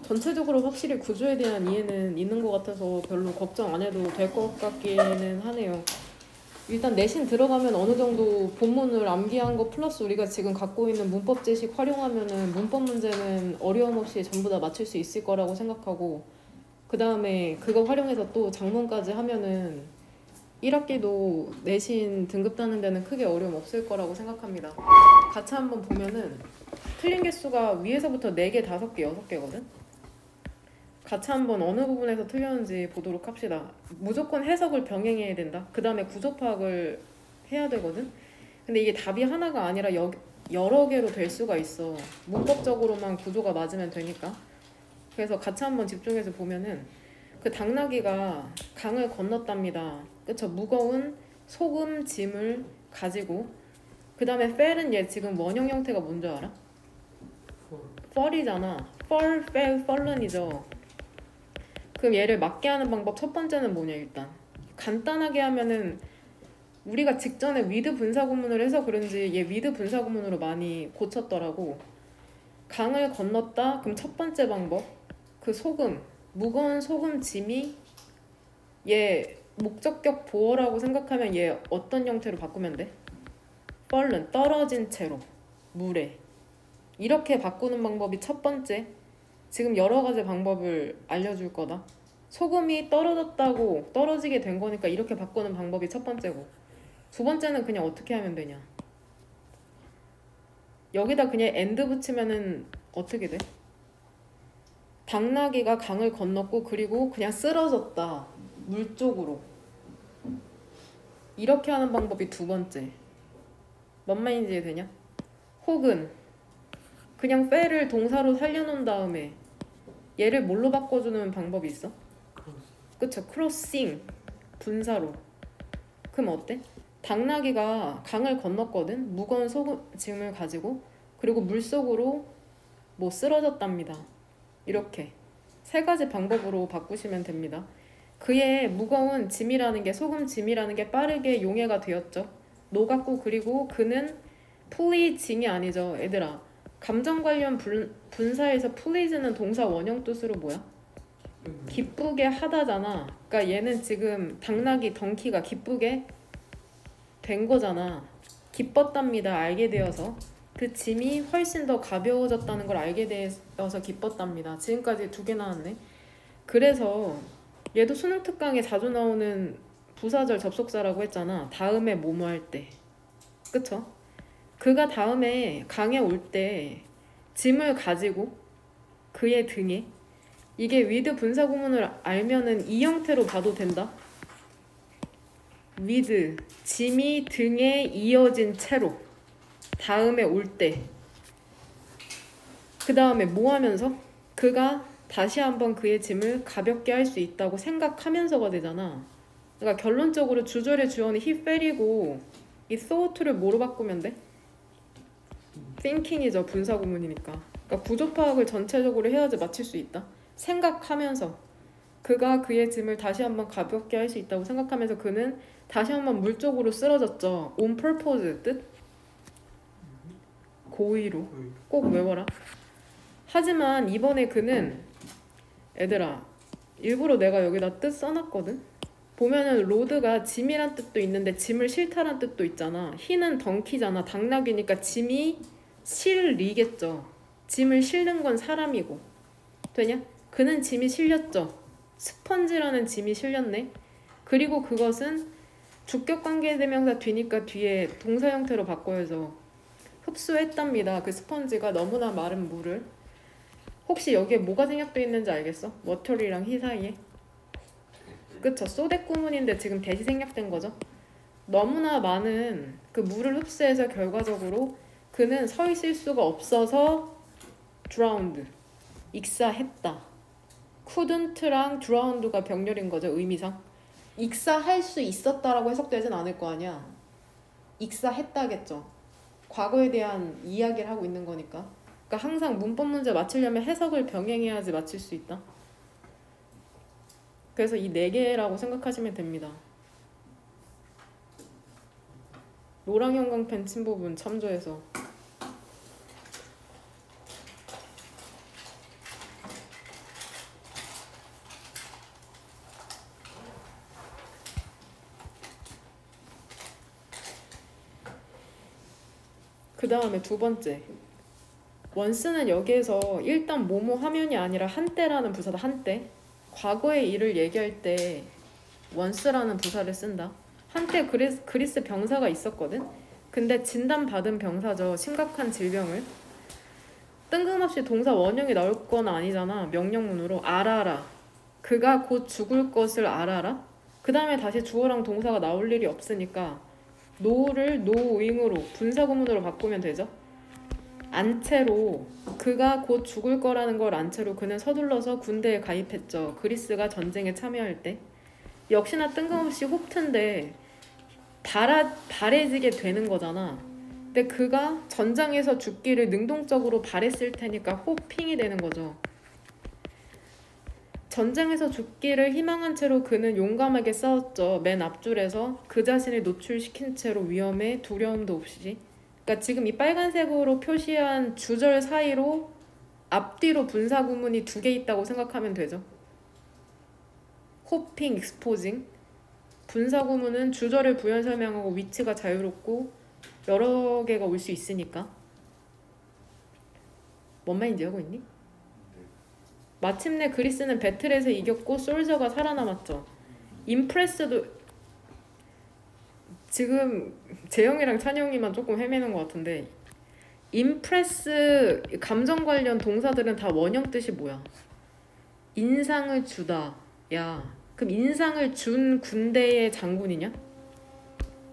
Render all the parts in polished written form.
전체적으로 확실히 구조에 대한 이해는 있는 것 같아서 별로 걱정 안 해도 될 것 같기는 하네요. 일단 내신 들어가면 어느 정도 본문을 암기한 거 플러스 우리가 지금 갖고 있는 문법 지식 활용하면은 문법 문제는 어려움 없이 전부 다 맞출 수 있을 거라고 생각하고, 그 다음에 그거 활용해서 또 작문까지 하면은 1학기도 내신 등급 따는 데는 크게 어려움 없을 거라고 생각합니다. 같이 한번 보면은 틀린 개수가 위에서부터 4개, 5개, 6개거든? 같이 한번 어느 부분에서 틀렸는지 보도록 합시다. 무조건 해석을 병행해야 된다. 그 다음에 구조 파악을 해야 되거든. 근데 이게 답이 하나가 아니라 여러 개로 될 수가 있어. 문법적으로만 구조가 맞으면 되니까. 그래서 같이 한번 집중해서 보면은 그 당나귀가 강을 건넜답니다. 그쵸? 무거운 소금 짐을 가지고. 그 다음에 fell은 얘 지금 원형 형태가 뭔지 알아? fall이잖아. fallen이죠. 그럼 얘를 맞게 하는 방법 첫 번째는 뭐냐. 일단 간단하게 하면은 우리가 직전에 with 분사구문을 해서 그런지 얘 with 분사구문으로 많이 고쳤더라고. 강을 건넜다. 그럼 첫 번째 방법 그 소금, 무거운 소금 짐이 얘 목적격 보어라고 생각하면 얘 어떤 형태로 바꾸면 돼? fallen, 떨어진 채로 물에. 이렇게 바꾸는 방법이 첫 번째. 지금 여러 가지 방법을 알려줄 거다. 소금이 떨어졌다고 떨어지게 된 거니까 이렇게 바꾸는 방법이 첫 번째고, 두 번째는 그냥 어떻게 하면 되냐. 여기다 그냥 and 붙이면은 어떻게 돼? 당나귀가 강을 건넜고 그리고 그냥 쓰러졌다. 물 쪽으로. 이렇게 하는 방법이 두 번째. 뭔 말인지 이해되냐? 혹은 그냥 fell을 동사로 살려놓은 다음에 얘를 뭘로 바꿔주는 방법이 있어? 그쵸? crossing 분사로. 그럼 어때? 당나귀가 강을 건넜거든. 무거운 짐을 가지고. 그리고 물속으로 뭐 쓰러졌답니다. 이렇게 세 가지 방법으로 바꾸시면 됩니다. 그의 무거운 짐이라는 게, 소금 짐이라는 게 빠르게 용해가 되었죠. 녹았고, 그리고 그는 pleasing이 아니죠. 얘들아, 감정 관련 분사에서 please는 동사 원형 뜻으로 뭐야? 기쁘게 하다잖아. 그러니까 얘는 지금 당나귀 덩키가 기쁘게 된 거잖아. 기뻤답니다. 알게 되어서. 그 짐이 훨씬 더 가벼워졌다는 걸 알게 되어서 기뻤답니다. 지금까지 2개 나왔네. 그래서 얘도 수능 특강에 자주 나오는 부사절 접속사라고 했잖아. 다음에 뭐뭐 할 때. 그쵸? 그가 다음에 강에 올 때 짐을 가지고 그의 등에, 이게 with 분사구문을 알면은 이 형태로 봐도 된다. with 짐이 등에 이어진 채로 다음에 올 때. 그 다음에 뭐 하면서? 그가 다시 한번 그의 짐을 가볍게 할 수 있다고 생각하면서가 되잖아. 그러니까 결론적으로 주절의 주어는 he fell이고 이 thought를 뭐로 바꾸면 돼? thinking이죠. 분사구문이니까. 그러니까 구조 파악을 전체적으로 해야지 맞출 수 있다. 생각하면서. 그가 그의 짐을 다시 한번 가볍게 할 수 있다고 생각하면서 그는 다시 한번 물 쪽으로 쓰러졌죠. on purpose 뜻? 고의로. 꼭 외워라. 하지만 이번에 그는, 얘들아, 일부러 내가 여기다 뜻 써놨거든? 보면은 로드가 짐이란 뜻도 있는데 짐을 싫다란 뜻도 있잖아. 히는 덩키잖아. 당나귀니까 짐이 실리겠죠. 짐을 실는 건 사람이고. 되냐? 그는 짐이 실렸죠. 스펀지라는 짐이 실렸네. 그리고 그것은 주격관계대명사 뒤니까 뒤에 동사 형태로 바꿔야죠. 흡수했답니다. 그 스펀지가 너무나 마른 물을. 혹시 여기에 뭐가 생략되어 있는지 알겠어? 워터리랑 히 사이에. 그쵸? 소댓 구문인데 지금 대시 생략된 거죠. 너무나 많은 그 물을 흡수해서 결과적으로 그는 서 있을 수가 없어서 drowned, 익사했다. couldn't랑 drowned가 병렬인 거죠. 의미상. 익사할 수 있었다라고 해석되진 않을 거 아니야. 익사했다겠죠. 과거에 대한 이야기를 하고 있는 거니까. 그러니까 항상 문법 문제 맞추려면 해석을 병행해야지 맞출 수 있다. 그래서 이 4개라고 생각하시면 됩니다. 노랑형광펜 친부분 참조해서 그 다음에 두 번째, once는 여기에서 일단 뭐뭐 하면이 아니라 한때라는 부사다. 한때. 과거의 일을 얘기할 때 once라는 부사를 쓴다. 한때 그리스 병사가 있었거든. 근데 진단받은 병사죠. 심각한 질병을. 뜬금없이 동사 원형이 나올 건 아니잖아. 명령문으로 알아라. 그가 곧 죽을 것을 알아라. 그 다음에 다시 주어랑 동사가 나올 일이 없으니까 no를 knowing으로 분사구문으로 바꾸면 되죠. 안채로 그가 곧 죽을 거라는 걸 안채로 그는 서둘러서 군대에 가입했죠. 그리스가 전쟁에 참여할 때. 역시나 뜬금없이 호프트인데 바래지게 되는 거잖아. 근데 그가 전장에서 죽기를 능동적으로 바랬을 테니까 호핑이 되는 거죠. 전장에서 죽기를 희망한 채로 그는 용감하게 싸웠죠. 맨 앞줄에서 그 자신을 노출시킨 채로 위험에 두려움도 없이. 그러니까 지금 이 빨간색으로 표시한 주절 사이로 앞뒤로 분사구문이 2개 있다고 생각하면 되죠. 호핑, 익스포징. 분사구문은 주절을 부연 설명하고 위치가 자유롭고 여러 개가 올 수 있으니까. 뭔 말인지 알고 있니? 마침내 그리스는 배틀에서 이겼고 솔저가 살아남았죠. 임프레스도 지금 재영이랑 찬영이만 조금 헤매는 것 같은데 임프레스 감정 관련 동사들은 다 원형 뜻이 뭐야? 인상을 주다. 야, 그럼 인상을 준 군대의 장군이냐?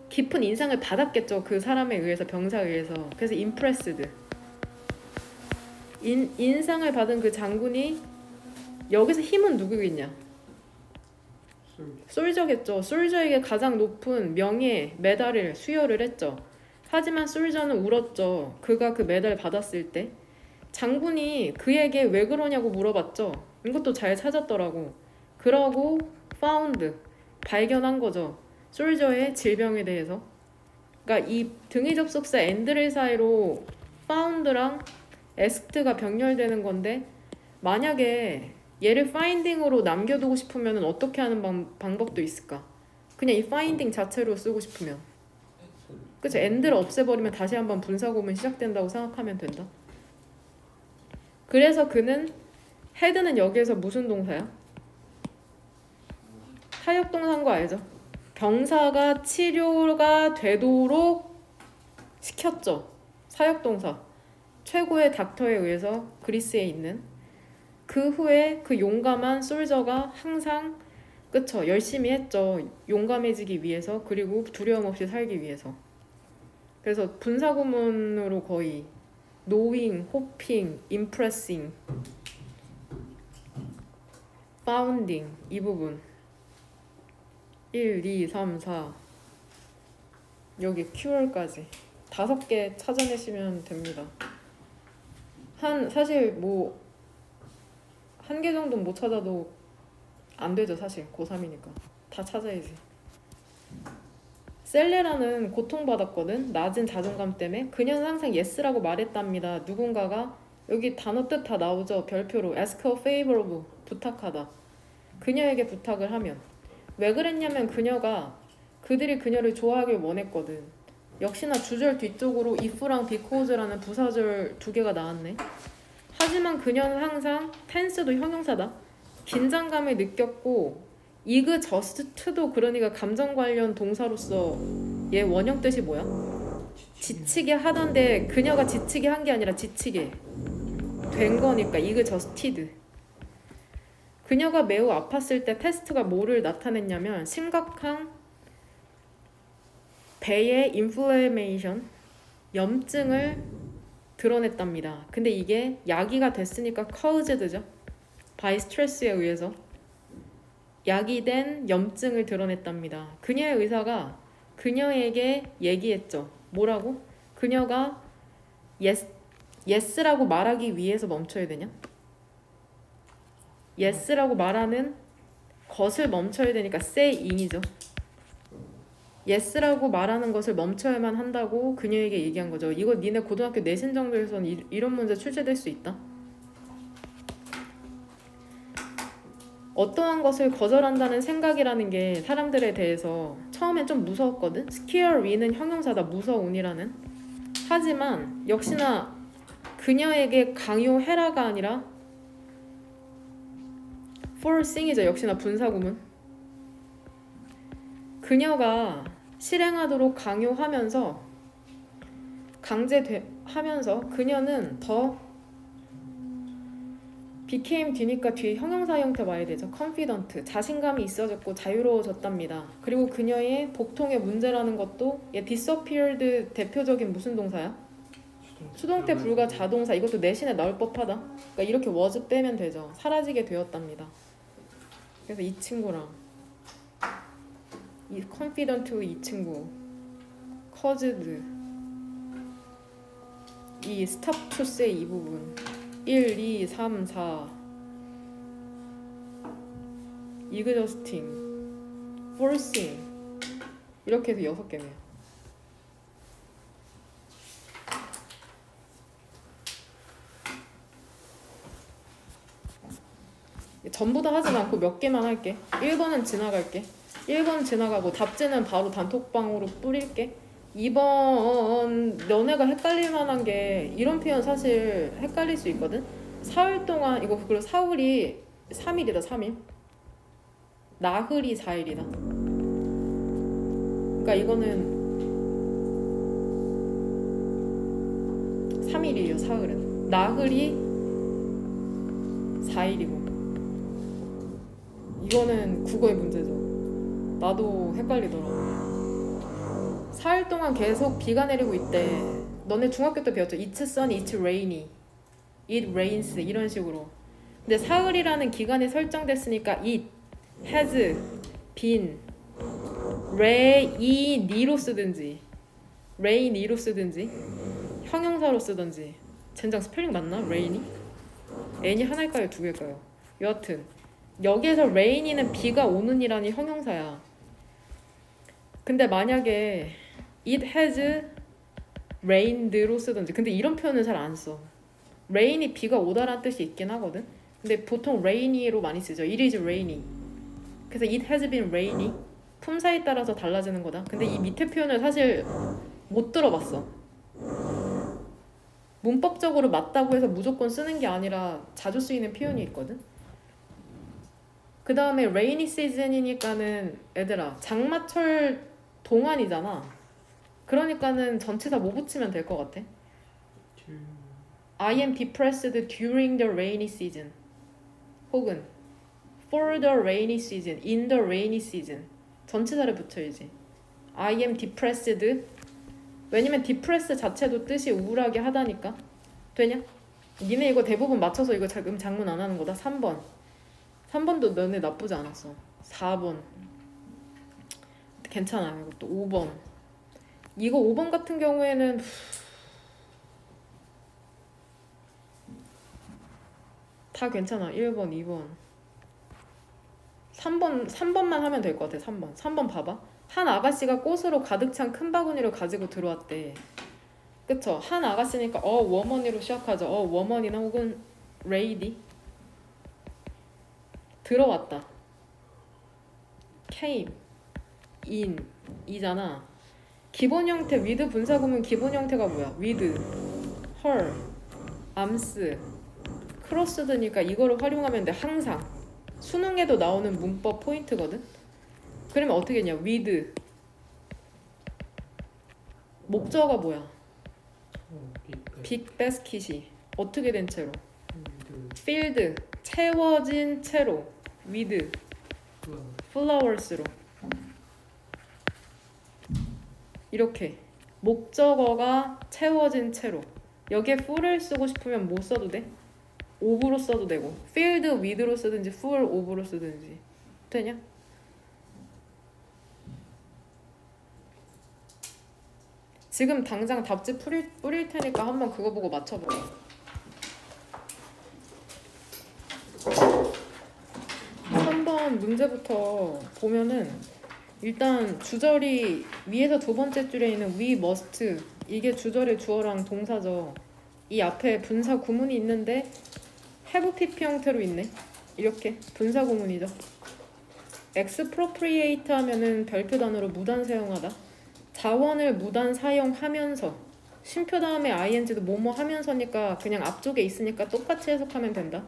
깊은 인상을 받았겠죠. 그 사람에 의해서, 병사에 의해서. 그래서 임프레스드. 인상을 받은 그 장군이 여기서 힘은 누구겠냐? 솔저겠죠. 솔저에게 가장 높은 명예, 메달을 수여를 했죠. 하지만 솔저는 울었죠. 그가 그 메달 받았을 때. 장군이 그에게 왜 그러냐고 물어봤죠. 이것도 잘 찾았더라고. 그러고 found, 발견한 거죠. 솔저의 질병에 대해서. 그러니까 이 등위 접속사 and를 사이로 found랑 asked가 병렬되는 건데 만약에 얘를 finding으로 남겨두고 싶으면 어떻게 하는 방법도 있을까? 그냥 이 finding 자체로 쓰고 싶으면. 그쵸? and를 없애버리면 다시 한번 분사구문 시작된다고 생각하면 된다. 그래서 그는 had는 여기에서 무슨 동사야? 타역동사인 거 알죠? 병사가 치료가 되도록 시켰죠. 사역동사. 최고의 닥터에 의해서 그리스에 있는. 그 후에 그 용감한 솔저가 항상 그쵸 열심히 했죠. 용감해지기 위해서 그리고 두려움 없이 살기 위해서. 그래서 분사구문으로 거의 knowing, hoping, impressing, founding 이 부분 1, 2, 3, 4 여기 QR까지 5개 찾아내시면 됩니다. 사실 뭐 1개 정도는 못 찾아도 안 되죠. 사실 고3이니까 다 찾아야지. 셀레라는 고통받았거든. 낮은 자존감 때문에. 그녀는 항상 yes라고 말했답니다. 누군가가 여기 단어 뜻 다 나오죠. 별표로 ask a favor of 부탁하다. 그녀에게 부탁을 하면 왜 그랬냐면 그녀가 그들이 그녀를 좋아하길 원했거든. 역시나 주절 뒤쪽으로 if랑 because라는 부사절 2개가 나왔네. 하지만 그녀는 항상 tense도 형용사다. 긴장감을 느꼈고 exhaust도 그러니까 감정 관련 동사로서 얘 원형 뜻이 뭐야? 지치게 하던데 그녀가 지치게 한 게 아니라 지치게 된 거니까 exhausted. 그녀가 매우 아팠을 때 테스트가 뭐를 나타냈냐면 심각한 배의 인플레메이션, 염증을 드러냈답니다. 근데 이게 야기가 됐으니까 caused죠. by stress에 의해서 야기된 염증을 드러냈답니다. 그녀의 의사가 그녀에게 얘기했죠. 뭐라고? 그녀가 yes라고 말하기 위해서 멈춰야 되냐? yes라고 말하는 것을 멈춰야 되니까 saying이죠. yes라고 말하는 것을 멈춰야만 한다고 그녀에게 얘기한 거죠. 이거 니네 고등학교 내신 정도에서는 이런 문제 출제될 수 있다. 어떠한 것을 거절한다는 생각이라는 게 사람들에 대해서 처음엔 좀 무서웠거든. scare는 형용사다. 무서운이라는. 하지만 역시나 그녀에게 강요해라가 아니라 forcing이죠. 역시나 분사구문. 그녀가 실행하도록 강요하면서 강제하면서 그녀는 더 became 뒤니까 뒤에 형용사 형태 와야 되죠. confident 자신감이 있어졌고 자유로워졌답니다. 그리고 그녀의 복통의 문제라는 것도 얘 disappeared 대표적인 무슨 동사야? 수동태 불가 자동사. 이것도 내신에 나올 법하다. 그러니까 이렇게 was 빼면 되죠. 사라지게 되었답니다. 그래서 이 친구랑 이 confident 이 친구 caused 이 stop to say 이 부분 1, 2, 3, 4 exhausting, forcing 이렇게 해서 6개네요. 전부 다 하진 않고 몇 개만 할게. 1번은 지나갈게. 1번 지나가고 답지는 바로 단톡방으로 뿌릴게. 2번 너네가 헷갈릴 만한 게 이런 표현 사실 헷갈릴 수 있거든. 사흘 동안 이거 그리고 사흘이 3일이다. 3일. 나흘이 4일이다. 그러니까 이거는 3일이에요. 사흘은. 나흘이 4일이고 이거는 국어의 문제죠. 나도 헷갈리더라고. 사흘 동안 계속 비가 내리고 있대. 너네 중학교 때 배웠죠? It's sunny, it's rainy, it rains 이런 식으로. 근데 사흘이라는 기간이 설정됐으니까 it has been rainy,로 쓰든지 rainy,로 쓰든지 형용사로 쓰든지. 젠장 스펠링 맞나? rainy? n이 하나일까요? 두 개일까요? 여하튼 여기에서 rain이는 비가 오는 이라는 형용사야. 근데 만약에 it has rained로 쓰든지. 근데 이런 표현은 잘 안 써. rain이 비가 오다라는 뜻이 있긴 하거든. 근데 보통 rainy로 많이 쓰죠. it is rainy. 그래서 it has been rainy. 품사에 따라서 달라지는 거다. 근데 이 밑에 표현을 사실 못 들어봤어. 문법적으로 맞다고 해서 무조건 쓰는 게 아니라 자주 쓰이는 표현이 있거든. 그 다음에 rainy season이니까는 얘들아 장마철 동안이잖아. 그러니까는 전치사 뭐 붙이면 될 것 같아? I am depressed during the rainy season. 혹은 for the rainy season, in the rainy season. 전치사를 붙여야지. I am depressed. 왜냐면 depressed 자체도 뜻이 우울하게 하다니까. 되냐? 니네 이거 대부분 맞춰서 이거 지금 장문 안 하는 거다. 3번. 3번도 너네 나쁘지 않았어. 4번. 괜찮아. 이것도 5번. 이거 5번 같은 경우에는 다 괜찮아. 1번, 2번. 3번만 하면 될 것 같아. 3번 봐봐. 한 아가씨가 꽃으로 가득 찬 큰 바구니를 가지고 들어왔대. 그쵸? 한 아가씨니까 워머니로 시작하죠. 워머니나 혹은 레이디. 들어왔다. came, in, 이잖아. 기본 형태 with 분사구문 기본 형태가 뭐야? with, her, arms, crossed니까 이거를 활용하면 돼. 항상 수능에도 나오는 문법 포인트거든. 그러면 어떻게 했냐? with 목적어가 뭐야? 빅 바스킷이 어떻게 된 채로? filled 채워진 채로 with flowers로 이렇게 목적어가 채워진 채로. 여기에 full을 쓰고 싶으면 뭐 써도 돼? of로 써도 되고 filled with로 쓰든지 full of로 쓰든지 되냐? 지금 당장 답지 뿌릴 테니까 한번 그거 보고 맞춰보자. 3번 문제부터 보면은 일단 주절이 위에서 두 번째 줄에 있는 we must 이게 주절의 주어랑 동사죠. 이 앞에 분사 구문이 있는데 have pp 형태로 있네. 이렇게 분사 구문이죠. expropriate 하면은 별표 단어로 무단 사용하다. 자원을 무단 사용하면서 쉼표 다음에 ing도 뭐뭐 하면서니까 그냥 앞쪽에 있으니까 똑같이 해석하면 된다.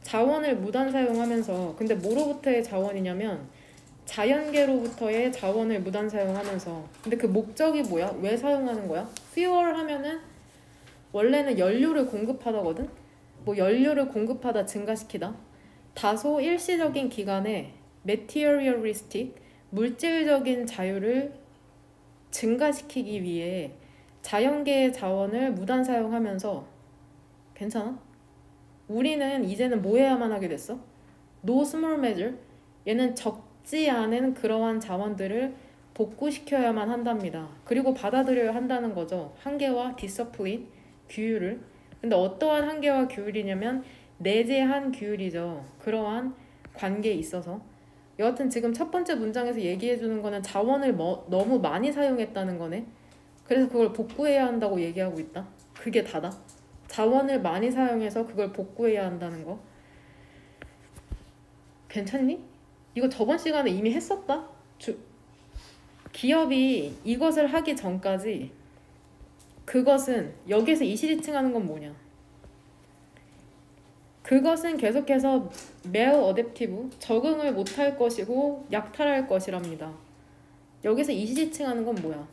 자원을 무단 사용하면서, 근데 뭐로부터의 자원이냐면 자연계로부터의 자원을 무단 사용하면서. 근데 그 목적이 뭐야? 왜 사용하는 거야? fuel 하면은 원래는 연료를 공급하다거든? 뭐 연료를 공급하다 증가시키다. 다소 일시적인 기간에 materialistic, 물질적인 자유를 증가시키기 위해 자연계의 자원을 무단 사용하면서. 괜찮아? 우리는 이제는 뭐 해야만 하게 됐어? No small measure. 얘는 적지 않은 그러한 자원들을 복구시켜야만 한답니다. 그리고 받아들여야 한다는 거죠. 한계와 discipline, 규율을. 근데 어떠한 한계와 규율이냐면 내재한 규율이죠. 그러한 관계에 있어서. 여하튼 지금 첫 번째 문장에서 얘기해주는 거는 자원을 너무 많이 사용했다는 거네. 그래서 그걸 복구해야 한다고 얘기하고 있다. 그게 다다. 자원을 많이 사용해서 그걸 복구해야 한다는 거. 괜찮니? 이거 저번 시간에 이미 했었다. 기업이 이것을 하기 전까지 그것은, 여기서 이시리칭하는 건 뭐냐? 그것은 계속해서 maladaptive, 적응을 못할 것이고 약탈할 것이랍니다. 여기서 이시리칭하는 건 뭐야?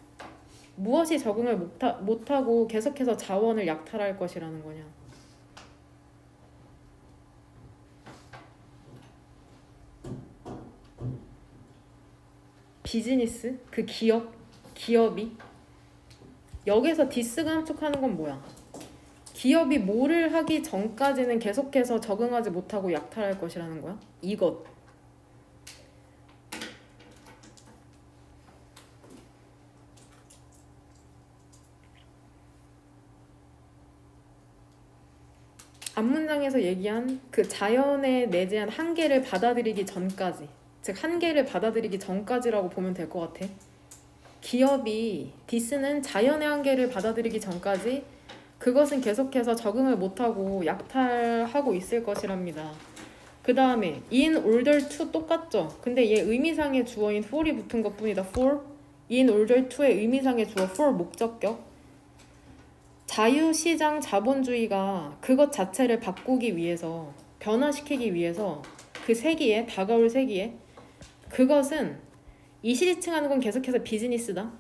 무엇이 적응을 못하고 계속해서 자원을 약탈할 것이라는 거냐? 비즈니스? 그 기업이? 여기서 디스가 함축하는 건 뭐야? 기업이 뭐를 하기 전까지는 계속해서 적응하지 못하고 약탈할 것이라는 거야? 이것. 앞문장에서 얘기한 그 자연에 내재한 한계를 받아들이기 전까지, 즉 한계를 받아들이기 전까지라고 보면 될 것 같아. 기업이, 디스는 자연의 한계를 받아들이기 전까지 그것은 계속해서 적응을 못하고 약탈하고 있을 것이랍니다. 그 다음에 in order to 똑같죠? 근데 얘 의미상의 주어인 for이 붙은 것뿐이다. for. in order to의 의미상의 주어 for 목적격. 자유시장 자본주의가 그것 자체를 바꾸기 위해서, 변화시키기 위해서, 그 세기에, 다가올 세기에, 그것은 이시리칭하는 건 계속해서 비즈니스다.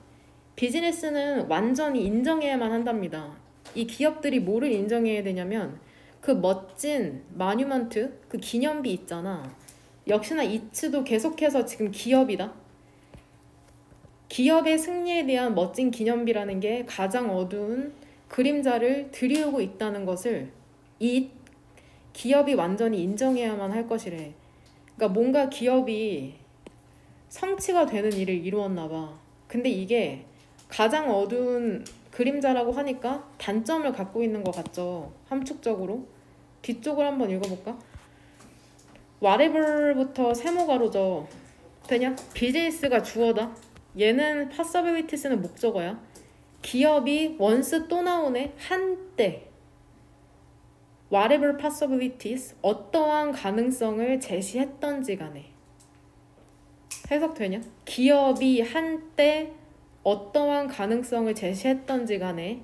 비즈니스는 완전히 인정해야만 한답니다. 이 기업들이 뭐를 인정해야 되냐면 그 멋진 마뉴먼트, 그 기념비 있잖아. 역시나 이츠도 계속해서 지금 기업이다. 기업의 승리에 대한 멋진 기념비라는 게 가장 어두운 그림자를 들이우고 있다는 것을 이 기업이 완전히 인정해야만 할 것이래. 그러니까 뭔가 기업이 성취가 되는 일을 이루었나 봐. 근데 이게 가장 어두운 그림자라고 하니까 단점을 갖고 있는 것 같죠. 함축적으로. 뒤쪽을 한번 읽어볼까? whatever부터 세모가로죠. 되냐? 비즈니스가 주어다. 얘는 possibilities는 목적어야. 기업이 once 또 나오네. 한때. whatever possibilities, 어떠한 가능성을 제시했던지 간에. 해석되냐? 기업이 한때 어떠한 가능성을 제시했던지 간에,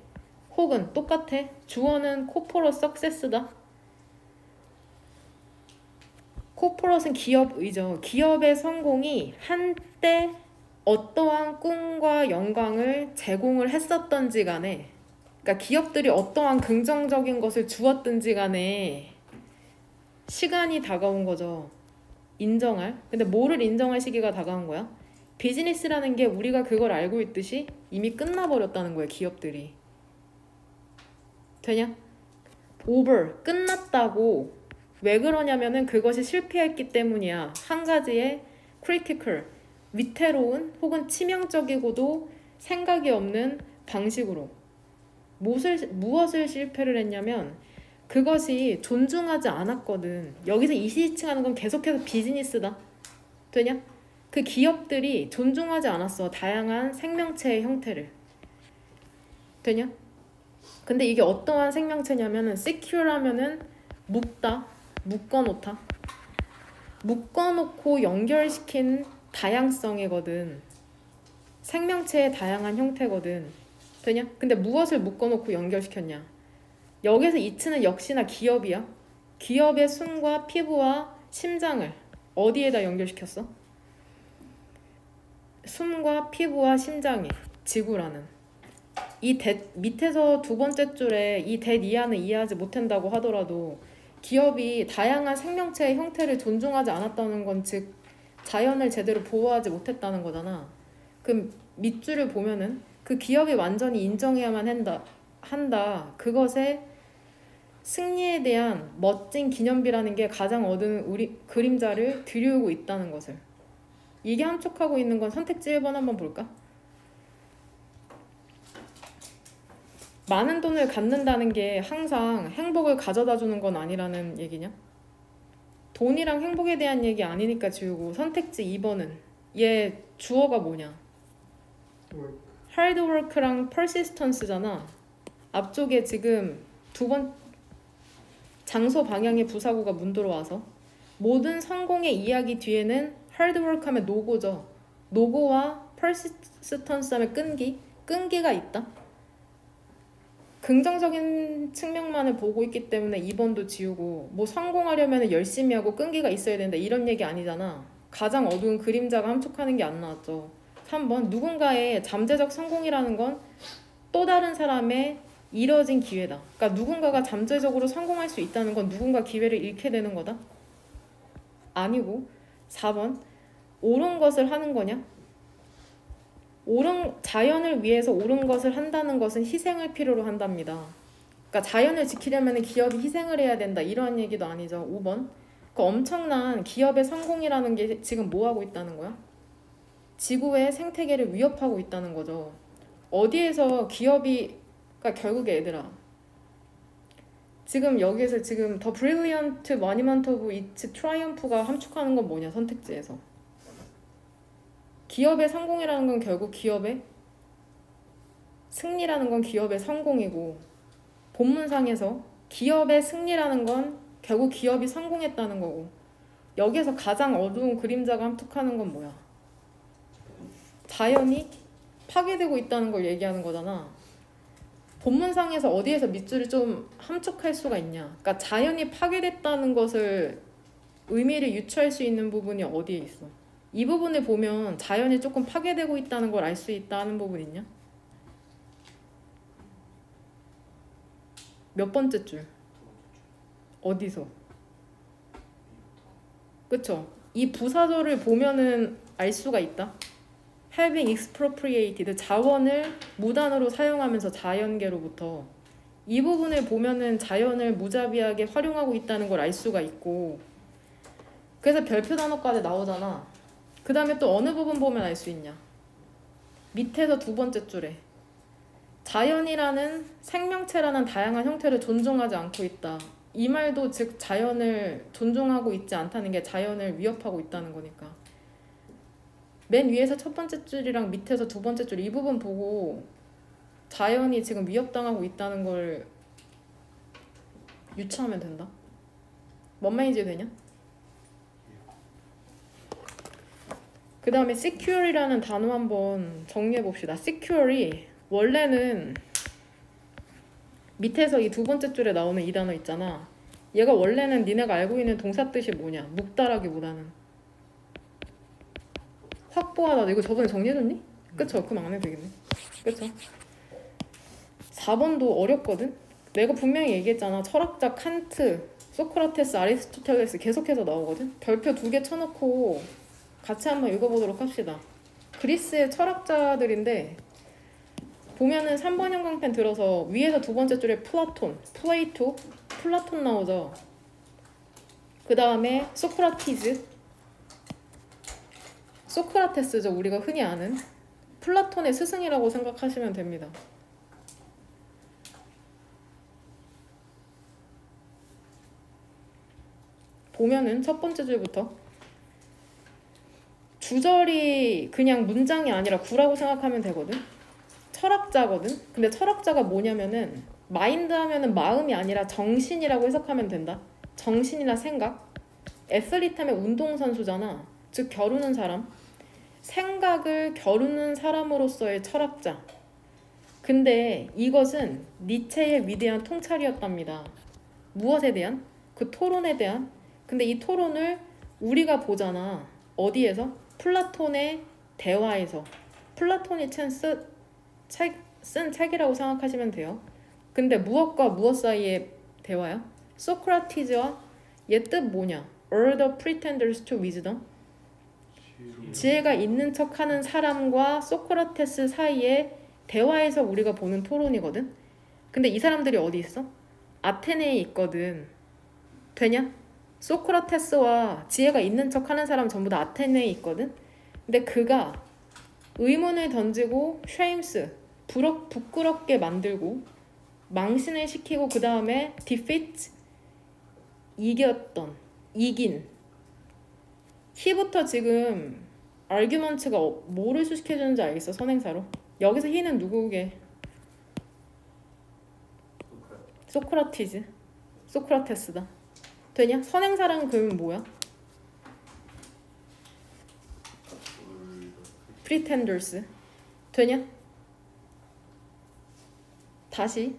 혹은 똑같아. 주어는 corporate success다. corporate는 기업이죠. 기업의 성공이 한때 어떠한 꿈과 영광을 제공을 했었던지 간에, 그러니까 기업들이 어떠한 긍정적인 것을 주었든지 간에 시간이 다가온 거죠. 인정할. 근데 뭐를 인정할 시기가 다가온 거야? 비즈니스라는 게 우리가 그걸 알고 있듯이 이미 끝나버렸다는 거야. 기업들이. 되냐? over, 끝났다고. 왜 그러냐면은 그것이 실패했기 때문이야. 한 가지의 critical, 위태로운 혹은 치명적이고도 생각이 없는 방식으로. 무엇을 실패를 했냐면 그것이 존중하지 않았거든. 여기서 이시칭하는 건 계속해서 비즈니스다. 되냐? 그 기업들이 존중하지 않았어. 다양한 생명체의 형태를. 되냐? 근데 이게 어떠한 생명체냐면은 secure 하면은 묶다, 묶어놓다. 묶어놓고 연결시킨 다양성이거든. 생명체의 다양한 형태거든. 되냐? 근데 무엇을 묶어놓고 연결시켰냐? 여기서 이츠는 역시나 기업이야. 기업의 숨과 피부와 심장을 어디에다 연결시켰어? 숨과 피부와 심장이 지구라는 이 밑에서 두 번째 줄에 이 이하는 이해하지 못한다고 하더라도 기업이 다양한 생명체의 형태를 존중하지 않았다는 건 즉 자연을 제대로 보호하지 못했다는 거잖아. 그럼 밑줄을 보면은 그 기업이 완전히 인정해야만 한다. 그것에 승리에 대한 멋진 기념비라는 게 가장 얻은 우리 그림자를 들이우고 있다는 것을. 이게 함축하고 있는 건 선택지 1번 한번 볼까? 많은 돈을 갖는다는 게 항상 행복을 가져다 주는 건 아니라는 얘기냐? 돈이랑 행복에 대한 얘기 아니니까 지우고 선택지 2번은 얘 주어가 뭐냐? hard work랑 persistence잖아. 앞쪽에 지금 두 번 장소 방향의 부사구가 문들어와서 모든 성공의 이야기 뒤에는 hard work 하면 노고죠. 노고와 persistence 하면 끈기가 있다. 긍정적인 측면만을 보고 있기 때문에 2번도 지우고 뭐 성공하려면 열심히 하고 끈기가 있어야 된다 이런 얘기 아니잖아. 가장 어두운 그림자가 함축하는 게 안 나왔죠. 3번 누군가의 잠재적 성공이라는 건 또 다른 사람의 이뤄진 기회다. 그러니까 누군가가 잠재적으로 성공할 수 있다는 건 누군가 기회를 잃게 되는 거다? 아니고 4번 옳은 것을 하는 거냐? 자연을 위해서 옳은 것을 한다는 것은 희생을 필요로 한답니다. 그러니까 자연을 지키려면 기업이 희생을 해야 된다 이러한 얘기도 아니죠. 5번 그 엄청난 기업의 성공이라는 게 지금 뭐 하고 있다는 거야? 지구의 생태계를 위협하고 있다는 거죠. 어디에서 기업이 그러니까 결국에 얘들아 지금 여기에서 지금 더 brilliant monument of its triumph가 함축하는 건 뭐냐 선택지에서 기업의 성공이라는 건 결국 기업의 승리라는 건 기업의 성공이고 본문상에서 기업의 승리라는 건 결국 기업이 성공했다는 거고 여기에서 가장 어두운 그림자가 함축하는 건 뭐야? 자연이 파괴되고 있다는 걸 얘기하는 거잖아. 본문상에서 어디에서 밑줄을 좀 함축할 수가 있냐? 그러니까 자연이 파괴됐다는 것을 의미를 유추할 수 있는 부분이 어디에 있어? 이 부분을 보면 자연이 조금 파괴되고 있다는 걸 알 수 있다는 부분 있냐? 몇 번째 줄? 어디서? 그쵸? 이 부사절을 보면은 알 수가 있다. having expropriated 자원을 무단으로 사용하면서 자연계로부터 이 부분을 보면은 자연을 무자비하게 활용하고 있다는 걸 알 수가 있고 그래서 별표 단어까지 나오잖아. 그 다음에 또 어느 부분 보면 알 수 있냐? 밑에서 두 번째 줄에 자연이라는 생명체라는 다양한 형태를 존중하지 않고 있다. 이 말도 즉 자연을 존중하고 있지 않다는 게 자연을 위협하고 있다는 거니까. 맨 위에서 첫 번째 줄이랑 밑에서 두 번째 줄 이 부분 보고 자연이 지금 위협당하고 있다는 걸 유추하면 된다. 뭔 말인지 되냐? 그 다음에 secure이라는 단어 한번 정리해 봅시다. secure이 원래는 밑에서 이 두 번째 줄에 나오는 이 단어 있잖아. 얘가 원래는 니네가 알고 있는 동사 뜻이 뭐냐? 묵다라기보다는 확보하다. 이거 저번에 정리해줬니? 그쵸? 그럼 안 해도 되겠네. 그쵸? 4번도 어렵거든? 내가 분명히 얘기했잖아. 철학자 칸트, 소크라테스, 아리스토텔레스 계속해서 나오거든? 별표 2개 쳐놓고 같이 한번 읽어보도록 합시다. 그리스의 철학자들인데 보면은 3번 형광펜 들어서 위에서 두 번째 줄에 플라톤 나오죠. 그 다음에 소크라테스죠. 우리가 흔히 아는 플라톤의 스승이라고 생각하시면 됩니다. 보면은 첫 번째 줄부터 주절이 그냥 문장이 아니라 구라고 생각하면 되거든. 철학자거든. 근데 철학자가 뭐냐면은 마인드 하면은 마음이 아니라 정신이라고 해석하면 된다. 정신이나 생각. 애슬리트 하면 운동선수잖아. 즉 겨루는 사람. 생각을 겨루는 사람으로서의 철학자. 근데 이것은 니체의 위대한 통찰이었답니다. 무엇에 대한? 그 토론에 대한. 근데 이 토론을 우리가 보잖아. 어디에서? 플라톤의 대화에서. 플라톤이 쓴 책이라고 생각하시면 돼요. 근데 무엇과 무엇 사이의 대화야? 소크라티스와 얘 뜻 뭐냐? All the pretenders to wisdom. 지혜가 있는 척하는 사람과 소크라테스 사이의 대화에서 우리가 보는 토론이거든. 근데 이 사람들이 어디 있어? 아테네에 있거든. 되냐? 소크라테스와 지혜가 있는 척하는 사람 전부 다 아테네에 있거든. 근데 그가 의문을 던지고 쉐임스 부끄럽게 만들고 망신을 시키고 그 다음에 defeat 이긴 히부터 지금 argument가 뭐를 수식해주는지 알겠어? 선행사로. 여기서 히는 누구게? 소크라테스다. 되냐? 선행사랑 그러면 뭐야? pretenders. 되냐? 다시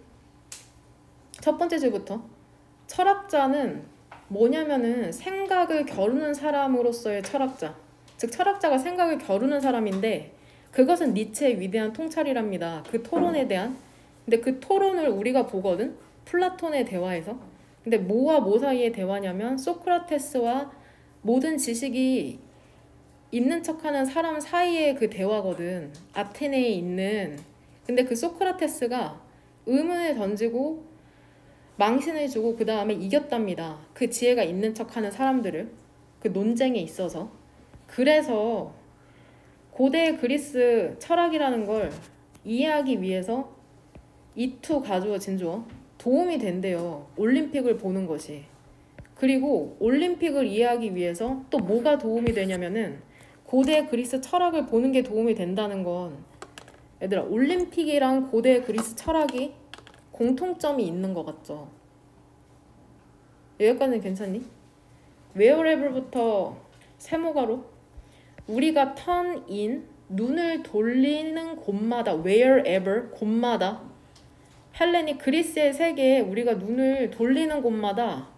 첫 번째 줄부터. 철학자는 뭐냐면은 생각을 겨루는 사람으로서의 철학자. 즉 철학자가 생각을 겨루는 사람인데 그것은 니체의 위대한 통찰이랍니다. 그 토론에 대한. 근데 그 토론을 우리가 보거든. 플라톤의 대화에서. 근데 뭐와 뭐 사이의 대화냐면 소크라테스와 모든 지식이 있는 척하는 사람 사이의 그 대화거든. 아테네에 있는. 근데 그 소크라테스가 의문을 던지고 망신을 주고 그 다음에 이겼답니다. 그 지혜가 있는 척하는 사람들을. 그 논쟁에 있어서. 그래서 고대 그리스 철학이라는 걸 이해하기 위해서 이투 가주어 진주어 도움이 된대요. 올림픽을 보는 것이. 그리고 올림픽을 이해하기 위해서 또 뭐가 도움이 되냐면은 고대 그리스 철학을 보는 게 도움이 된다는 건 얘들아 올림픽이랑 고대 그리스 철학이 공통점이 있는 것 같죠? 여기까지는 괜찮니? wherever부터 세모가로 우리가 turn in 눈을 돌리는 곳마다 wherever 곳마다 헬레닉 그리스의 세계에 우리가 눈을 돌리는 곳마다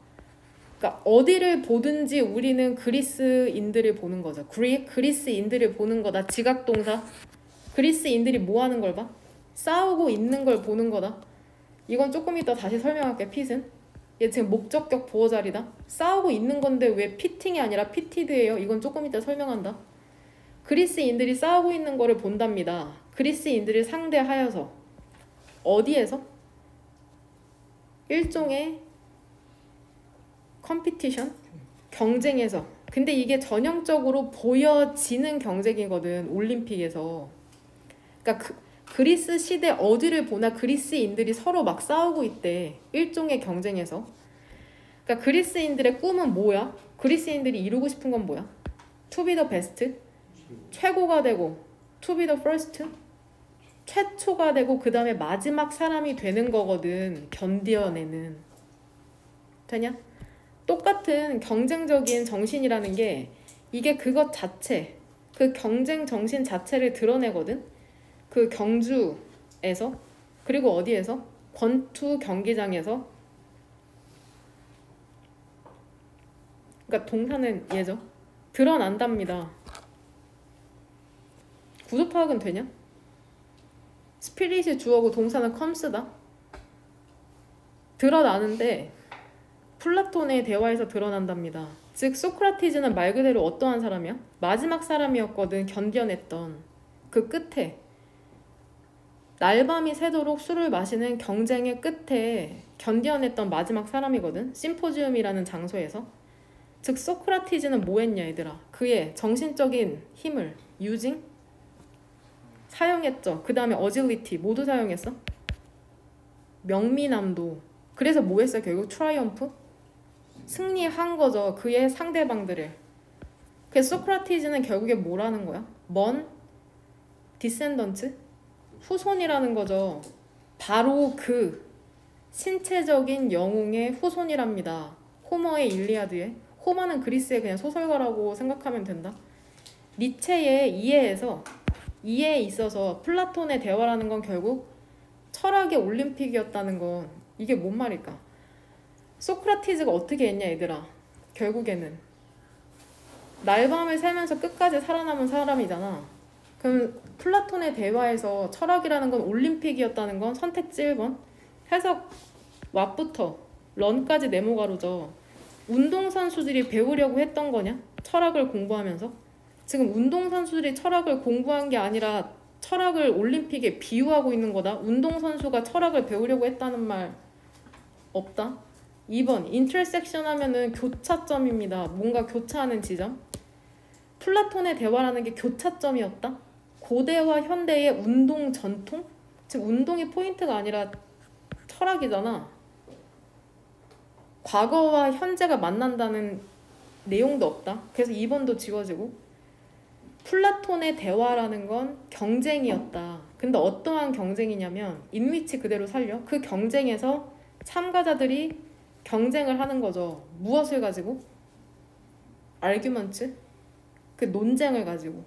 그러니까 어디를 보든지 우리는 그리스인들을 보는 거죠. 그리스인들을 보는 거다. 지각동사. 그리스인들이 뭐 하는 걸 봐? 싸우고 있는 걸 보는 거다. 이건 조금 이따 다시 설명할게. 핏은 얘 지금 목적격 보어자리다. 싸우고 있는 건데 왜 피팅이 아니라 피티드예요? 이건 조금 이따 설명한다. 그리스인들이 싸우고 있는 거를 본답니다. 그리스인들을 상대하여서. 어디에서? 일종의 컴피티션? 경쟁에서. 근데 이게 전형적으로 보여지는 경쟁이거든. 올림픽에서. 그러니까 그리스 시대 어디를 보나 그리스인들이 서로 막 싸우고 있대. 일종의 경쟁에서. 그러니까 그리스인들의 꿈은 뭐야? 그리스인들이 이루고 싶은 건 뭐야? To be the best. 최고가 되고 To be the first. 최초가 되고 그 다음에 마지막 사람이 되는 거거든. 견뎌내는. 되냐? 똑같은 경쟁적인 정신이라는 게 이게 그것 자체, 그 경쟁 정신 자체를 드러내거든. 그 경주에서 그리고 어디에서? 권투 경기장에서. 그러니까 동사는 얘죠. 드러난답니다. 구조 파악은 되냐? 스피릿이 주어고 동사는 comes다. 드러나는데 플라톤의 대화에서 드러난답니다. 즉 소크라티스는 말 그대로 어떠한 사람이야? 마지막 사람이었거든. 견뎌냈던 그 끝에 날밤이 새도록 술을 마시는 경쟁의 끝에 견뎌냈던 마지막 사람이거든. 심포지움이라는 장소에서. 즉 소크라티스는 뭐 했냐 얘들아? 그의 정신적인 힘을 사용했죠. 그 다음에 어질리티 모두 사용했어. 명민함도. 그래서 뭐 했어요? 결국 트라이엄프? 승리한 거죠. 그의 상대방들을. 그래서 소크라티스는 결국에 뭐라는 거야? 먼 디센던트? 후손이라는 거죠. 바로 그 신체적인 영웅의 후손이랍니다. 호머의 일리아드에. 호머는 그리스의 그냥 소설가라고 생각하면 된다. 니체의 이해에 있어서 플라톤의 대화라는 건 결국 철학의 올림픽이었다는 건 이게 뭔 말일까? 소크라티스가 어떻게 했냐 얘들아. 결국에는 날밤을 새면서 끝까지 살아남은 사람이잖아. 그럼 플라톤의 대화에서 철학이라는 건 올림픽이었다는 건 선택지 1번. 해석 왓부터 런까지 네모 가로죠. 운동선수들이 배우려고 했던 거냐? 철학을 공부하면서? 지금 운동선수들이 철학을 공부한 게 아니라 철학을 올림픽에 비유하고 있는 거다. 운동선수가 철학을 배우려고 했다는 말 없다. 2번 인터섹션 하면은 교차점입니다. 뭔가 교차하는 지점. 플라톤의 대화라는 게 교차점이었다. 고대와 현대의 운동 전통? 지금 운동이 포인트가 아니라 철학이잖아. 과거와 현재가 만난다는 내용도 없다. 그래서 2번도 지워지고 플라톤의 대화라는 건 경쟁이었다. 근데 어떠한 경쟁이냐면 인위치 그대로 살려. 그 경쟁에서 참가자들이 경쟁을 하는 거죠. 무엇을 가지고? 아규먼트? 그 논쟁을 가지고.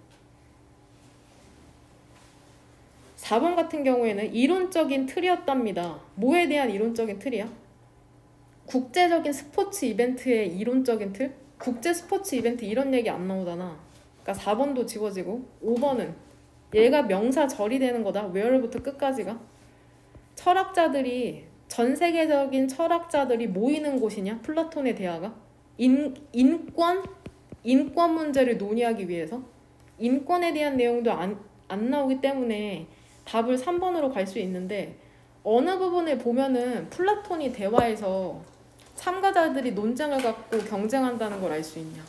4번 같은 경우에는 이론적인 틀이었답니다. 뭐에 대한 이론적인 틀이야? 국제적인 스포츠 이벤트의 이론적인 틀? 국제 스포츠 이벤트 이런 얘기 안 나오잖아. 그러니까 4번도 지워지고 5번은 얘가 명사절이 되는 거다. where부터 끝까지가. 철학자들이 전 세계적인 철학자들이 모이는 곳이냐? 플라톤의 대화가. 인권 문제를 논의하기 위해서. 인권에 대한 내용도 안 나오기 때문에 답을 3번으로 갈 수 있는데 어느 부분을 보면은 플라톤이 대화에서 참가자들이 논쟁을 갖고 경쟁한다는 걸 알 수 있냐.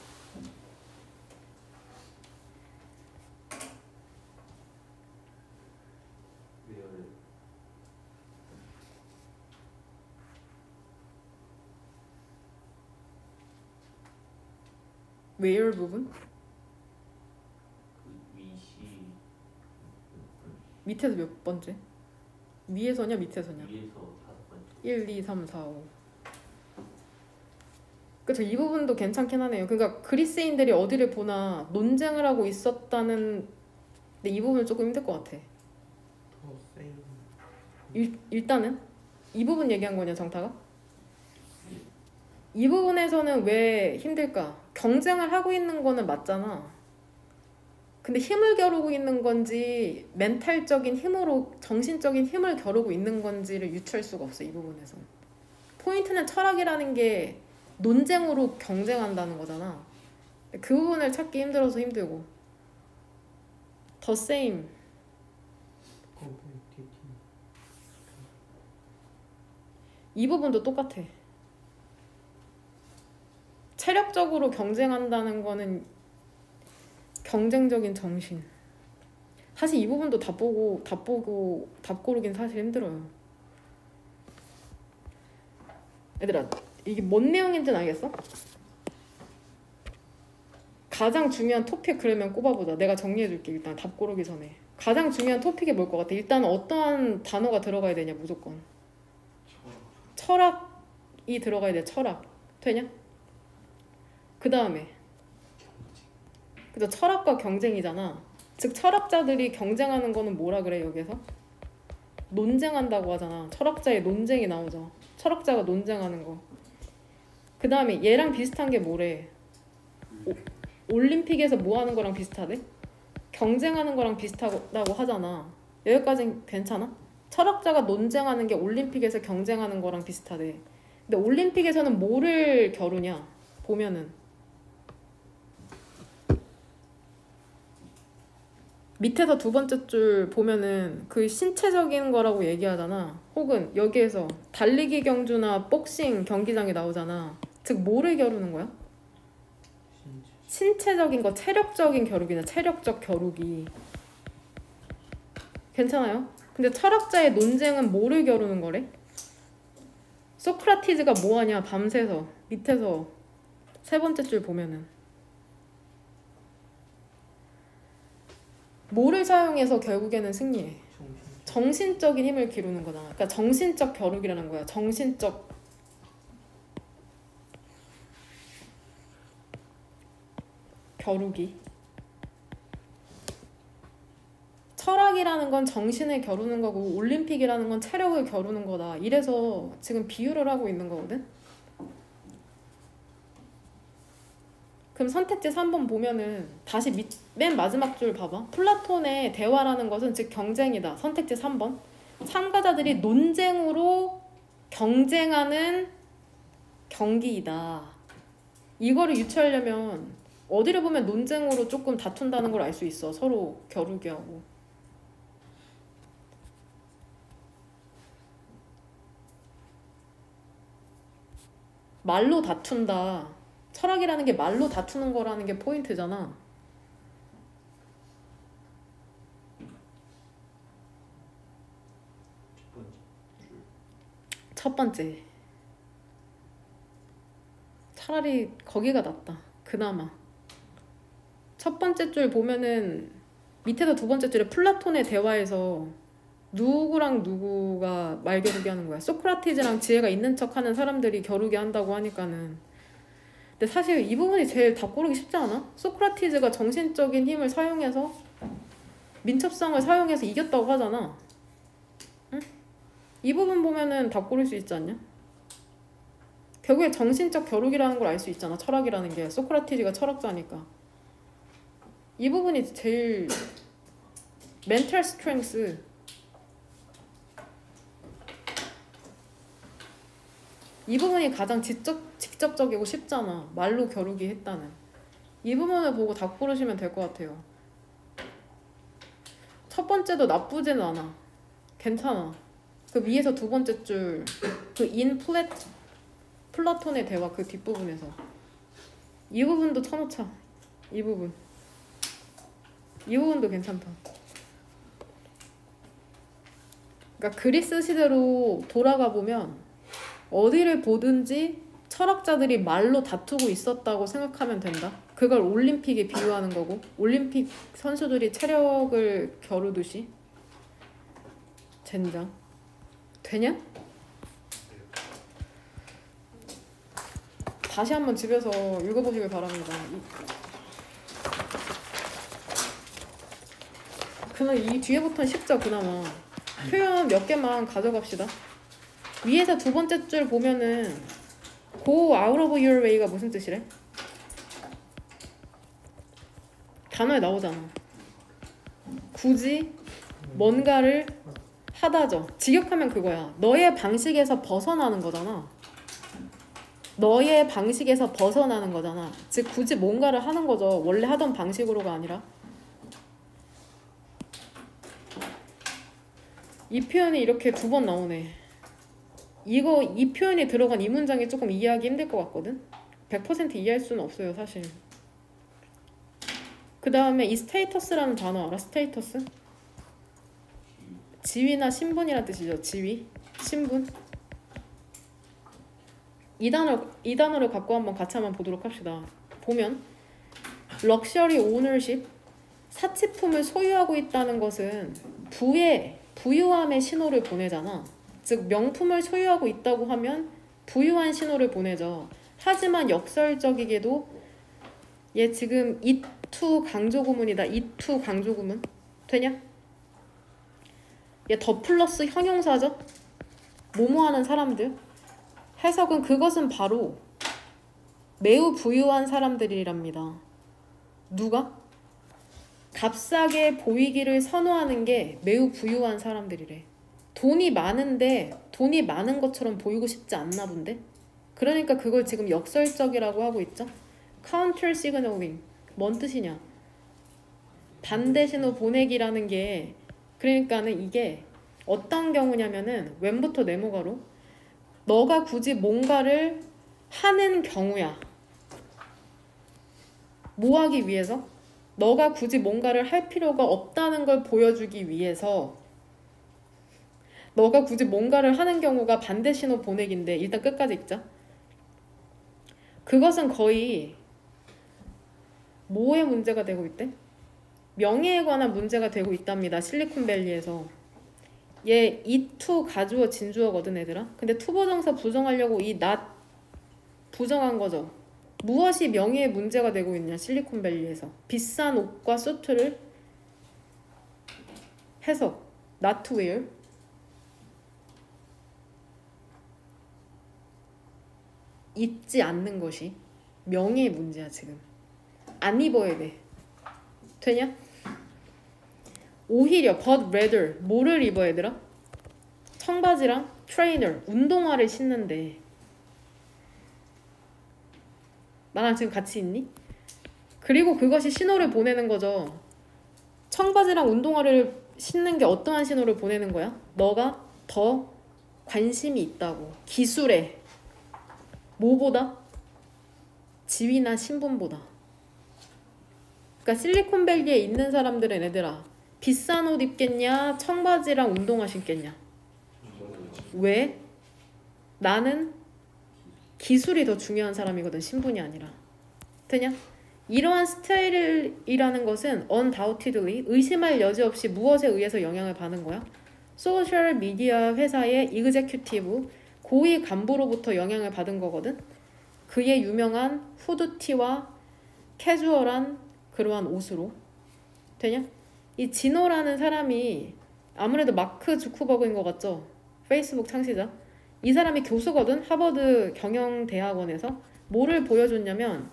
where 부분? 밑에서 몇 번째? 위에서냐 밑에서냐? 위에서 5번째. 1, 2, 3, 4, 5. 그쵸. 이 부분도 괜찮긴 하네요. 그러니까 그리스인들이 어디를 보나 논쟁을 하고 있었다는. 근데 이 부분은 조금 힘들 것 같아. 일단은 이 부분 얘기한 거냐 정타가? 이 부분에서는 왜 힘들까? 경쟁을 하고 있는 거는 맞잖아. 근데 힘을 겨루고 있는 건지 멘탈적인 힘으로 정신적인 힘을 겨루고 있는 건지를 유추할 수가 없어. 이 부분에서 포인트는 철학이라는 게 논쟁으로 경쟁한다는 거잖아. 그 부분을 찾기 힘들어서 힘들고. The same. 이 부분도 똑같아. 체력적으로 경쟁한다는 거는 경쟁적인 정신. 사실 이 부분도 답 고르긴 사실 힘들어요. 얘들아, 이게 뭔 내용인지는 알겠어? 가장 중요한 토픽 그러면 꼽아보자. 내가 정리해줄게. 일단 답 고르기 전에. 가장 중요한 토픽이 뭘 것 같아? 일단 어떠한 단어가 들어가야 되냐 무조건. 철학이 들어가야 돼. 철학. 되냐? 그 다음에 그죠? 철학과 경쟁이잖아. 즉 철학자들이 경쟁하는 거는 뭐라 그래 여기서? 논쟁한다고 하잖아. 철학자의 논쟁이 나오죠. 철학자가 논쟁하는 거. 그 다음에 얘랑 비슷한 게 뭐래? 올림픽에서 뭐 하는 거랑 비슷하대? 경쟁하는 거랑 비슷하다고 하잖아. 여기까진 괜찮아? 철학자가 논쟁하는 게 올림픽에서 경쟁하는 거랑 비슷하대. 근데 올림픽에서는 뭐를 겨루냐? 보면은 밑에서 두 번째 줄 보면은 그 신체적인 거라고 얘기하잖아. 혹은 여기에서 달리기 경주나 복싱 경기장이 나오잖아. 즉 뭐를 겨루는 거야? 신체적인 거, 체력적인 겨루기나 체력적 겨루기. 괜찮아요? 근데 철학자의 논쟁은 뭐를 겨루는 거래? 소크라티스가 뭐하냐 밤새서. 밑에서 세 번째 줄 보면은 뭐를 사용해서 결국에는 승리해? 정신적인 힘을 기르는 거잖아. 그러니까 정신적 겨루기라는 거야. 정신적 겨루기. 철학이라는 건 정신을 겨루는 거고 올림픽이라는 건 체력을 겨루는 거다. 이래서 지금 비유를 하고 있는 거거든. 그럼 선택지 3번 보면은 다시 맨 마지막 줄 봐봐. 플라톤의 대화라는 것은 즉 경쟁이다. 선택지 3번. 참가자들이 논쟁으로 경쟁하는 경기이다. 이거를 유추하려면 어디를 보면 논쟁으로 조금 다툰다는 걸 알 수 있어. 서로 겨루게 하고. 말로 다툰다. 철학이라는 게 말로 다투는 거라는 게 포인트잖아. 첫 번째. 차라리 거기가 낫다. 그나마. 첫 번째 줄 보면은 밑에서 두 번째 줄에 플라톤의 대화에서 누구랑 누구가 말 겨루기 하는 거야. 소크라티즈랑 지혜가 있는 척하는 사람들이 겨루기 한다고 하니까는. 근데 사실 이 부분이 제일 답 고르기 쉽지 않아? 소크라티즈가 정신적인 힘을 사용해서 민첩성을 사용해서 이겼다고 하잖아. 응? 이 부분 보면은 답 고를 수 있지 않냐? 결국에 정신적 겨루기라는 걸 알 수 있잖아. 철학이라는 게. 소크라티즈가 철학자니까. 이 부분이 제일 멘탈 스트렝스. 이 부분이 가장 직접적이고 쉽잖아. 말로 겨루기 했다는. 이 부분을 보고 답 고르시면 될 것 같아요. 첫 번째도 나쁘지는 않아. 괜찮아. 그 위에서 두 번째 줄 그 플라톤의 대화 그 뒷부분에서 이 부분도 쳐놓자. 이 부분도 괜찮다. 그러니까 그리스 시대로 돌아가 보면 어디를 보든지 철학자들이 말로 다투고 있었다고 생각하면 된다. 그걸 올림픽에 비유하는 거고 올림픽 선수들이 체력을 겨루듯이. 젠장. 되냐? 다시 한번 집에서 읽어보시길 바랍니다. 그냥 이 뒤에부터는 쉽죠. 그나마 표현 몇 개만 가져갑시다. 위에서 두 번째 줄 보면은 Go out of your way가 무슨 뜻이래? 단어에 나오잖아. 굳이 뭔가를 하다죠. 직역하면 그거야. 너의 방식에서 벗어나는 거잖아. 너의 방식에서 벗어나는 거잖아. 즉 굳이 뭔가를 하는 거죠. 원래 하던 방식으로가 아니라. 이 표현이 이렇게 두 번 나오네. 이 표현이 들어간 이 문장이 조금 이해하기 힘들 것 같거든. 100% 이해할 수는 없어요 사실. 그 다음에 이 스테이터스라는 단어 알아? 스테이터스? 지위나 신분이란 뜻이죠. 지위, 신분. 이 단어를 갖고 한번 같이 한번 보도록 합시다. 보면 럭셔리 오너십, 사치품을 소유하고 있다는 것은 부유함의 신호를 보내잖아. 즉 명품을 소유하고 있다고 하면 부유한 신호를 보내죠. 하지만 역설적이게도 얘 지금 이투 강조구문이다. 이투 강조구문 되냐? 얘 더 플러스 형용사죠. 뭐뭐하는 사람들. 해석은 그것은 바로 매우 부유한 사람들이랍니다. 누가? 값싸게 보이기를 선호하는 게 매우 부유한 사람들이래. 돈이 많은데 돈이 많은 것처럼 보이고 싶지 않나 본데? 그러니까 그걸 지금 역설적이라고 하고 있죠. Counter signaling 뭔 뜻이냐? 반대 신호 보내기라는 게 그러니까는 이게 어떤 경우냐면은 왼부터 네모가로 너가 굳이 뭔가를 하는 경우야. 뭐 하기 위해서? 너가 굳이 뭔가를 할 필요가 없다는 걸 보여주기 위해서 너가 굳이 뭔가를 하는 경우가 반대 신호 보내기인데 일단 끝까지 읽자. 그것은 거의 뭐에 문제가 되고 있대? 명예에 관한 문제가 되고 있답니다. 실리콘밸리에서. 얘 이투 가주어 진주어거든 애들아. 근데 투보정사 부정하려고 이 not 부정한 거죠. 무엇이 명예에 문제가 되고 있냐 실리콘밸리에서. 비싼 옷과 수트를 해석. not to wear. 입지 않는 것이 명예의 문제야 지금. 안 입어야 돼. 되냐? 오히려 but rather 뭐를 입어야 되라? 청바지랑 트레이너, 운동화를 신는데 나랑 지금 같이 있니? 그리고 그것이 신호를 보내는 거죠. 청바지랑 운동화를 신는 게 어떠한 신호를 보내는 거야? 너가 더 관심이 있다고. 기술에. 뭐보다? 지위나 신분보다. 그러니까 실리콘밸리에 있는 사람들은 얘들아 비싼 옷 입겠냐? 청바지랑 운동화 신겠냐? 왜? 나는 기술이 더 중요한 사람이거든. 신분이 아니라. 되냐? 이러한 스타일이라는 것은 undoubtedly 의심할 여지 없이 무엇에 의해서 영향을 받는 거야? 소셜 미디어 회사의 이그제큐티브 고위 간부로부터 영향을 받은 거거든. 그의 유명한 후드티와 캐주얼한 그러한 옷으로. 되냐? 이 진호라는 사람이 아무래도 마크 주크버그인 것 같죠? 페이스북 창시자. 이 사람이 교수거든. 하버드 경영대학원에서. 뭐를 보여줬냐면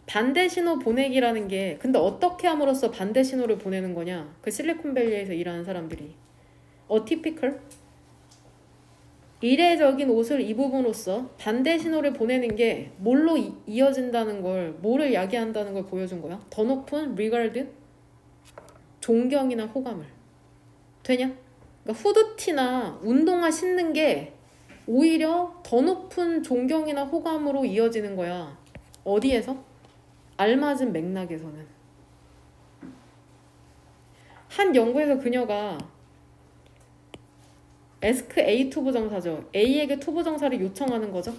반대 신호 보내기라는 게 근데 어떻게 함으로써 반대 신호를 보내는 거냐? 그 실리콘밸리에서 일하는 사람들이 어티피컬 이례적인 옷을 입음으로써 반대 신호를 보내는 게 뭘로 이어진다는 걸, 뭐를 야기한다는 걸 보여준 거야. 더 높은 regard, 존경이나 호감을. 되냐? 그러니까 후드티나 운동화 신는 게 오히려 더 높은 존경이나 호감으로 이어지는 거야. 어디에서? 알맞은 맥락에서는. 한 연구에서 그녀가 에스크 A 투부정사죠. A에게 투부정사를 요청하는 거죠.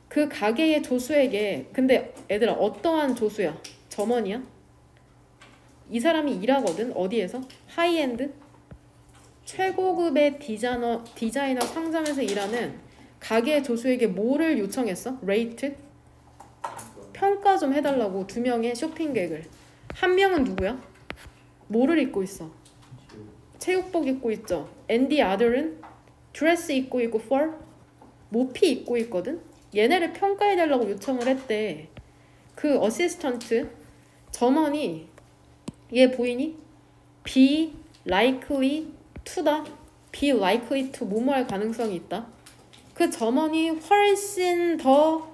그 가게의 조수에게 근데 얘들아 어떠한 조수야? 점원이야? 이 사람이 일하거든. 어디에서? 하이엔드? 최고급의 디자이너 상점에서 일하는 가게 조수에게 뭐를 요청했어? 레이트? 평가 좀 해달라고. 2명의 쇼핑객을. 한 명은 누구야? 뭐를 입고 있어? 체육복 입고 있죠. And the other은 드레스 입고 있고 for? 모피 입고 있거든. 얘네를 평가해달라고 요청을 했대. 그 어시스턴트 점원이 얘 보이니? be likely to다. be likely to 뭐뭐 할 가능성이 있다. 그 점원이 훨씬 더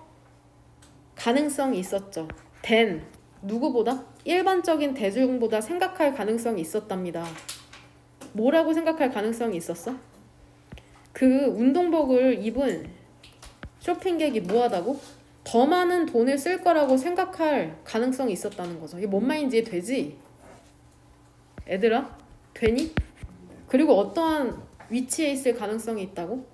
가능성이 있었죠. than 누구보다? 일반적인 대중보다 생각할 가능성이 있었답니다. 뭐라고 생각할 가능성이 있었어? 그 운동복을 입은 쇼핑객이 뭐하다고? 더 많은 돈을 쓸 거라고 생각할 가능성이 있었다는 거죠. 이게 뭔 말인지 이해되지? 애들아? 되니? 그리고 어떠한 위치에 있을 가능성이 있다고?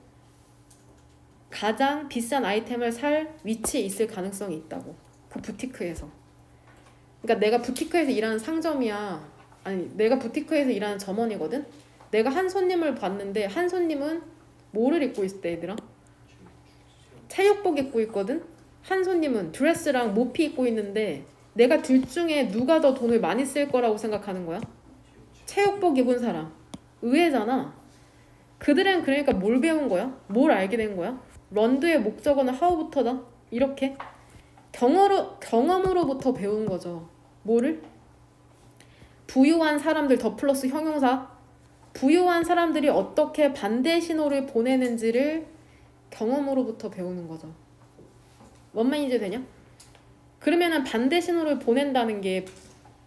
가장 비싼 아이템을 살 위치에 있을 가능성이 있다고. 그 부티크에서. 그러니까 내가 부티크에서 일하는 상점이야. 아니 내가 부티크에서 일하는 점원이거든. 내가 한 손님을 봤는데 한 손님은 뭐를 입고 있을 때 얘들아? 체육복 입고 있거든. 한 손님은 드레스랑 모피 입고 있는데 내가 둘 중에 누가 더 돈을 많이 쓸 거라고 생각하는 거야? 체육복 입은 사람. 의외잖아. 그들은 그러니까 뭘 배운 거야? 뭘 알게 된 거야? 런드의 목적어는 how부터다. 이렇게 경험으로부터 배운 거죠. 뭐를? 부유한 사람들 더 플러스 형용사. 부유한 사람들이 어떻게 반대 신호를 보내는지를 경험으로부터 배우는 거죠. 뭔 말인지 되냐? 그러면은 반대 신호를 보낸다는 게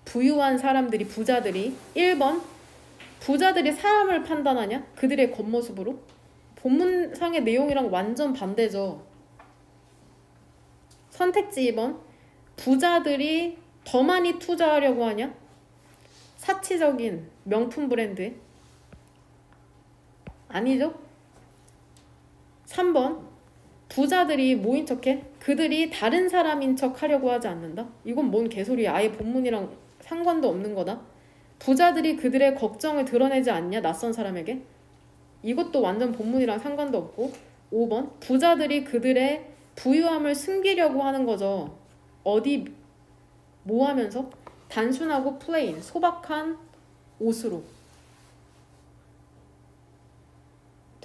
부유한 사람들이 부자들이 1번 부자들이 사람을 판단하냐? 그들의 겉모습으로? 본문상의 내용이랑 완전 반대죠. 선택지 2번 부자들이 더 많이 투자하려고 하냐? 사치적인 명품 브랜드에? 아니죠? 3번 부자들이 뭐인 척해? 그들이 다른 사람인 척 하려고 하지 않는다? 이건 뭔 개소리야. 아예 본문이랑 상관도 없는 거다. 부자들이 그들의 걱정을 드러내지 않냐? 낯선 사람에게? 이것도 완전 본문이랑 상관도 없고. 5번 부자들이 그들의 부유함을 숨기려고 하는 거죠. 어디 뭐 하면서? 단순하고 플레인 소박한 옷으로.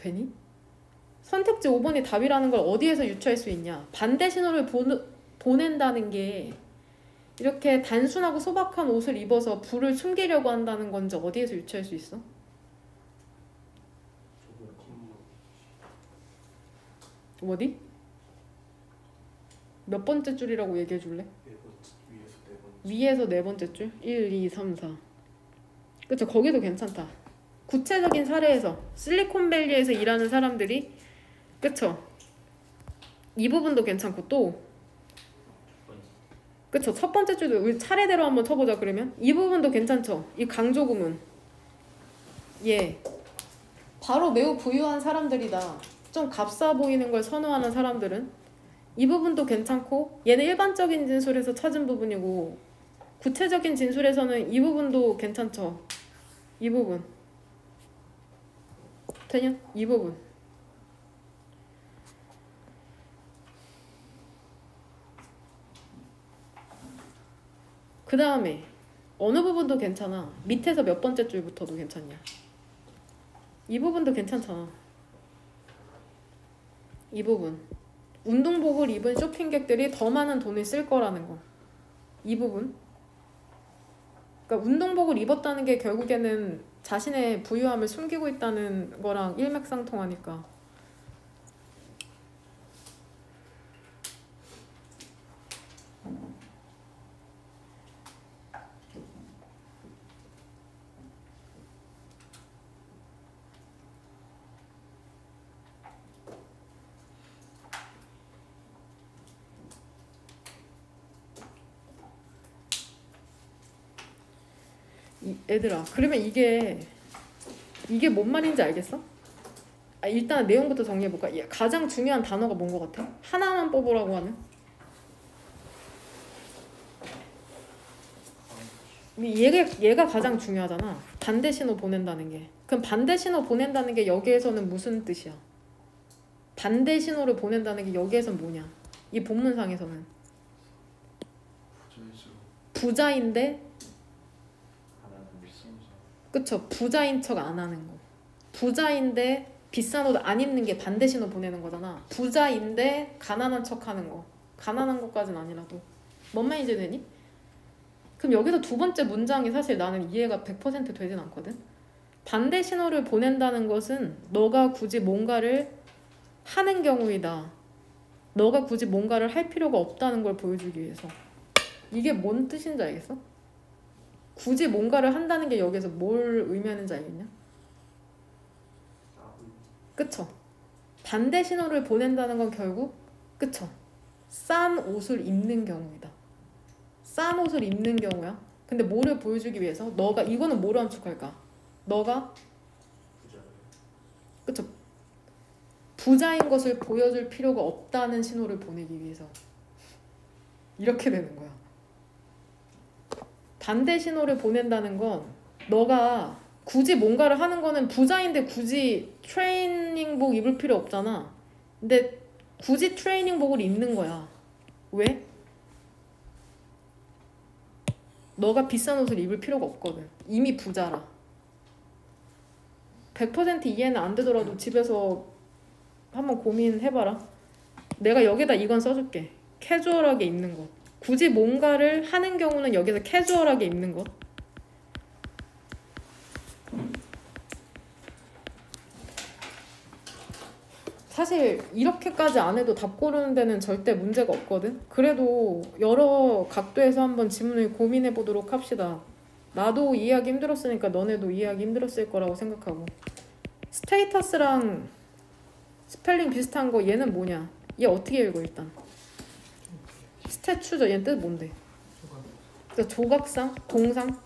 되니? 선택지 5번이 답이라는 걸 어디에서 유추할 수 있냐? 반대 신호를 보낸다는 게 이렇게 단순하고 소박한 옷을 입어서 불을 숨기려고 한다는 건지 어디에서 유추할 수 있어? 어디? 몇 번째 줄이라고 얘기해 줄래? 위에서 네 번째 줄? 1, 2, 3, 4. 그쵸, 거기도 괜찮다. 구체적인 사례에서 실리콘밸리에서 일하는 사람들이, 그쵸, 이 부분도 괜찮고, 또 그쵸, 첫 번째 줄도 우리 차례대로 한번 쳐보자. 그러면 이 부분도 괜찮죠. 이 강조 구문, 예, 바로 매우 부유한 사람들이다, 좀 값싸 보이는 걸 선호하는 사람들은 이 부분도 괜찮고, 얘는 일반적인 진술에서 찾은 부분이고 구체적인 진술에서는 이 부분도 괜찮죠. 이 부분 되냐? 이 부분. 그 다음에 어느 부분도 괜찮아. 밑에서 몇 번째 줄부터도 괜찮냐. 이 부분도 괜찮잖아. 이 부분. 운동복을 입은 쇼핑객들이 더 많은 돈을 쓸 거라는 거. 이 부분. 그러니까 운동복을 입었다는 게 결국에는 자신의 부유함을 숨기고 있다는 거랑 일맥상통하니까. 얘들아, 그러면 이게 뭔 말인지 알겠어? 일단 내용부터 정리해볼까? 가장 중요한 단어가 뭔 것 같아? 하나만 뽑으라고 하는? 얘가 가장 중요하잖아. 반대 신호 보낸다는 게. 그럼 반대 신호 보낸다는 게 여기에서는 무슨 뜻이야? 반대 신호를 보낸다는 게 여기에서는 뭐냐? 이 본문상에서는 부자인데, 그쵸, 부자인 척 안 하는 거. 부자인데 비싼 옷 안 입는 게 반대 신호 보내는 거잖아. 부자인데 가난한 척 하는 거. 가난한 것까진 아니라도. 뭔 말인지 되니? 그럼 여기서 두 번째 문장이 사실 나는 이해가 100% 되진 않거든. 반대 신호를 보낸다는 것은 너가 굳이 뭔가를 하는 경우이다. 너가 굳이 뭔가를 할 필요가 없다는 걸 보여주기 위해서. 이게 뭔 뜻인지 알겠어? 굳이 뭔가를 한다는 게 여기서 뭘 의미하는지 알겠냐? 그쵸? 반대 신호를 보낸다는 건 결국, 그쵸? 싼 옷을 입는 경우이다. 싼 옷을 입는 경우야. 근데 뭐를 보여주기 위해서? 너가, 이거는 뭐로 함축할까? 너가, 그쵸? 부자인 것을 보여줄 필요가 없다는 신호를 보내기 위해서. 이렇게 되는 거야. 반대 신호를 보낸다는 건 너가 굳이 뭔가를 하는 거는 부자인데 굳이 트레이닝복 입을 필요 없잖아. 근데 굳이 트레이닝복을 입는 거야. 왜? 너가 비싼 옷을 입을 필요가 없거든. 이미 부자라. 100% 이해는 안 되더라도 집에서 한번 고민해봐라. 내가 여기다 이건 써줄게. 캐주얼하게 입는 것. 굳이 뭔가를 하는 경우는 여기서 캐주얼하게 입는 것. 사실 이렇게까지 안 해도 답 고르는 데는 절대 문제가 없거든. 그래도 여러 각도에서 한번 지문을 고민해 보도록 합시다. 나도 이해하기 힘들었으니까 너네도 이해하기 힘들었을 거라고 생각하고. 스테이터스랑 스펠링 비슷한 거 얘는 뭐냐? 얘 어떻게 읽어 일단? 스태츄죠. 얘는 뜻 뭔데? 그러니까 조각상, 동상.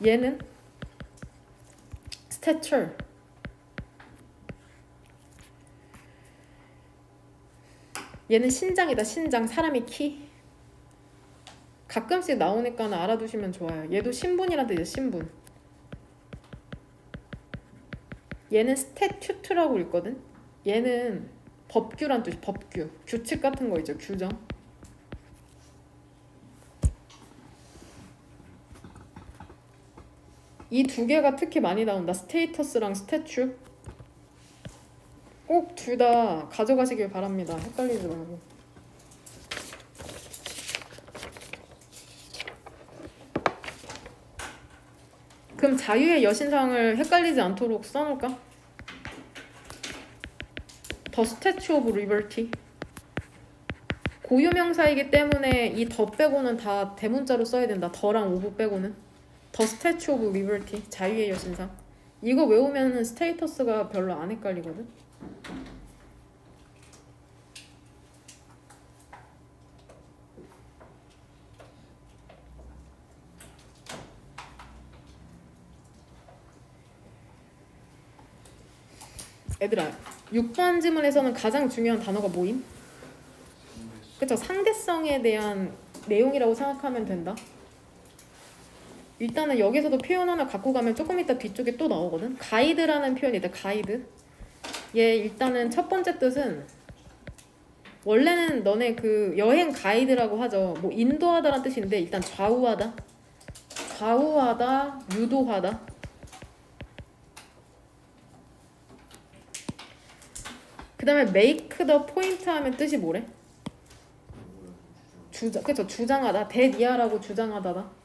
얘는 stature. 얘는 신장이다. 신장. 사람의 키. 가끔씩 나오니까 알아두시면 좋아요. 얘도 신분이란 뜻이야. 신분. 얘는 스태튜트라고 읽거든. 얘는 법규란 뜻이. 법규. 규칙 같은 거 있죠. 규정. 이 두 개가 특히 많이 나온다. 스테이터스랑 스태츄. 꼭 둘 다 가져가시길 바랍니다. 헷갈리지 말고. 그럼 자유의 여신상을 헷갈리지 않도록 써놓을까? The Statue of Liberty. 고유명사이기 때문에 이 더 빼고는 다 대문자로 써야 된다. 더랑 오브 빼고는. The Statue of Liberty. 자유의 여신상. 이거 외우면 스테이터스가 별로 안 헷갈리거든. 얘들아, 6번 지문에서는 가장 중요한 단어가 뭐임? 그쵸? 상대성에 대한 내용이라고 생각하면 된다. 일단은 여기서도 표현 하나 갖고 가면 조금 이따 뒤쪽에 또 나오거든. 가이드라는 표현이 있다. 가이드. 얘 일단은 첫 번째 뜻은 원래는 너네 그 여행 가이드라고 하죠. 뭐 인도하다라는 뜻인데 일단 좌우하다, 좌우하다, 유도하다. 그 다음에 make the point 하면 뜻이 뭐래? 그쵸? 주장하다. 대니아라고 주장하다다.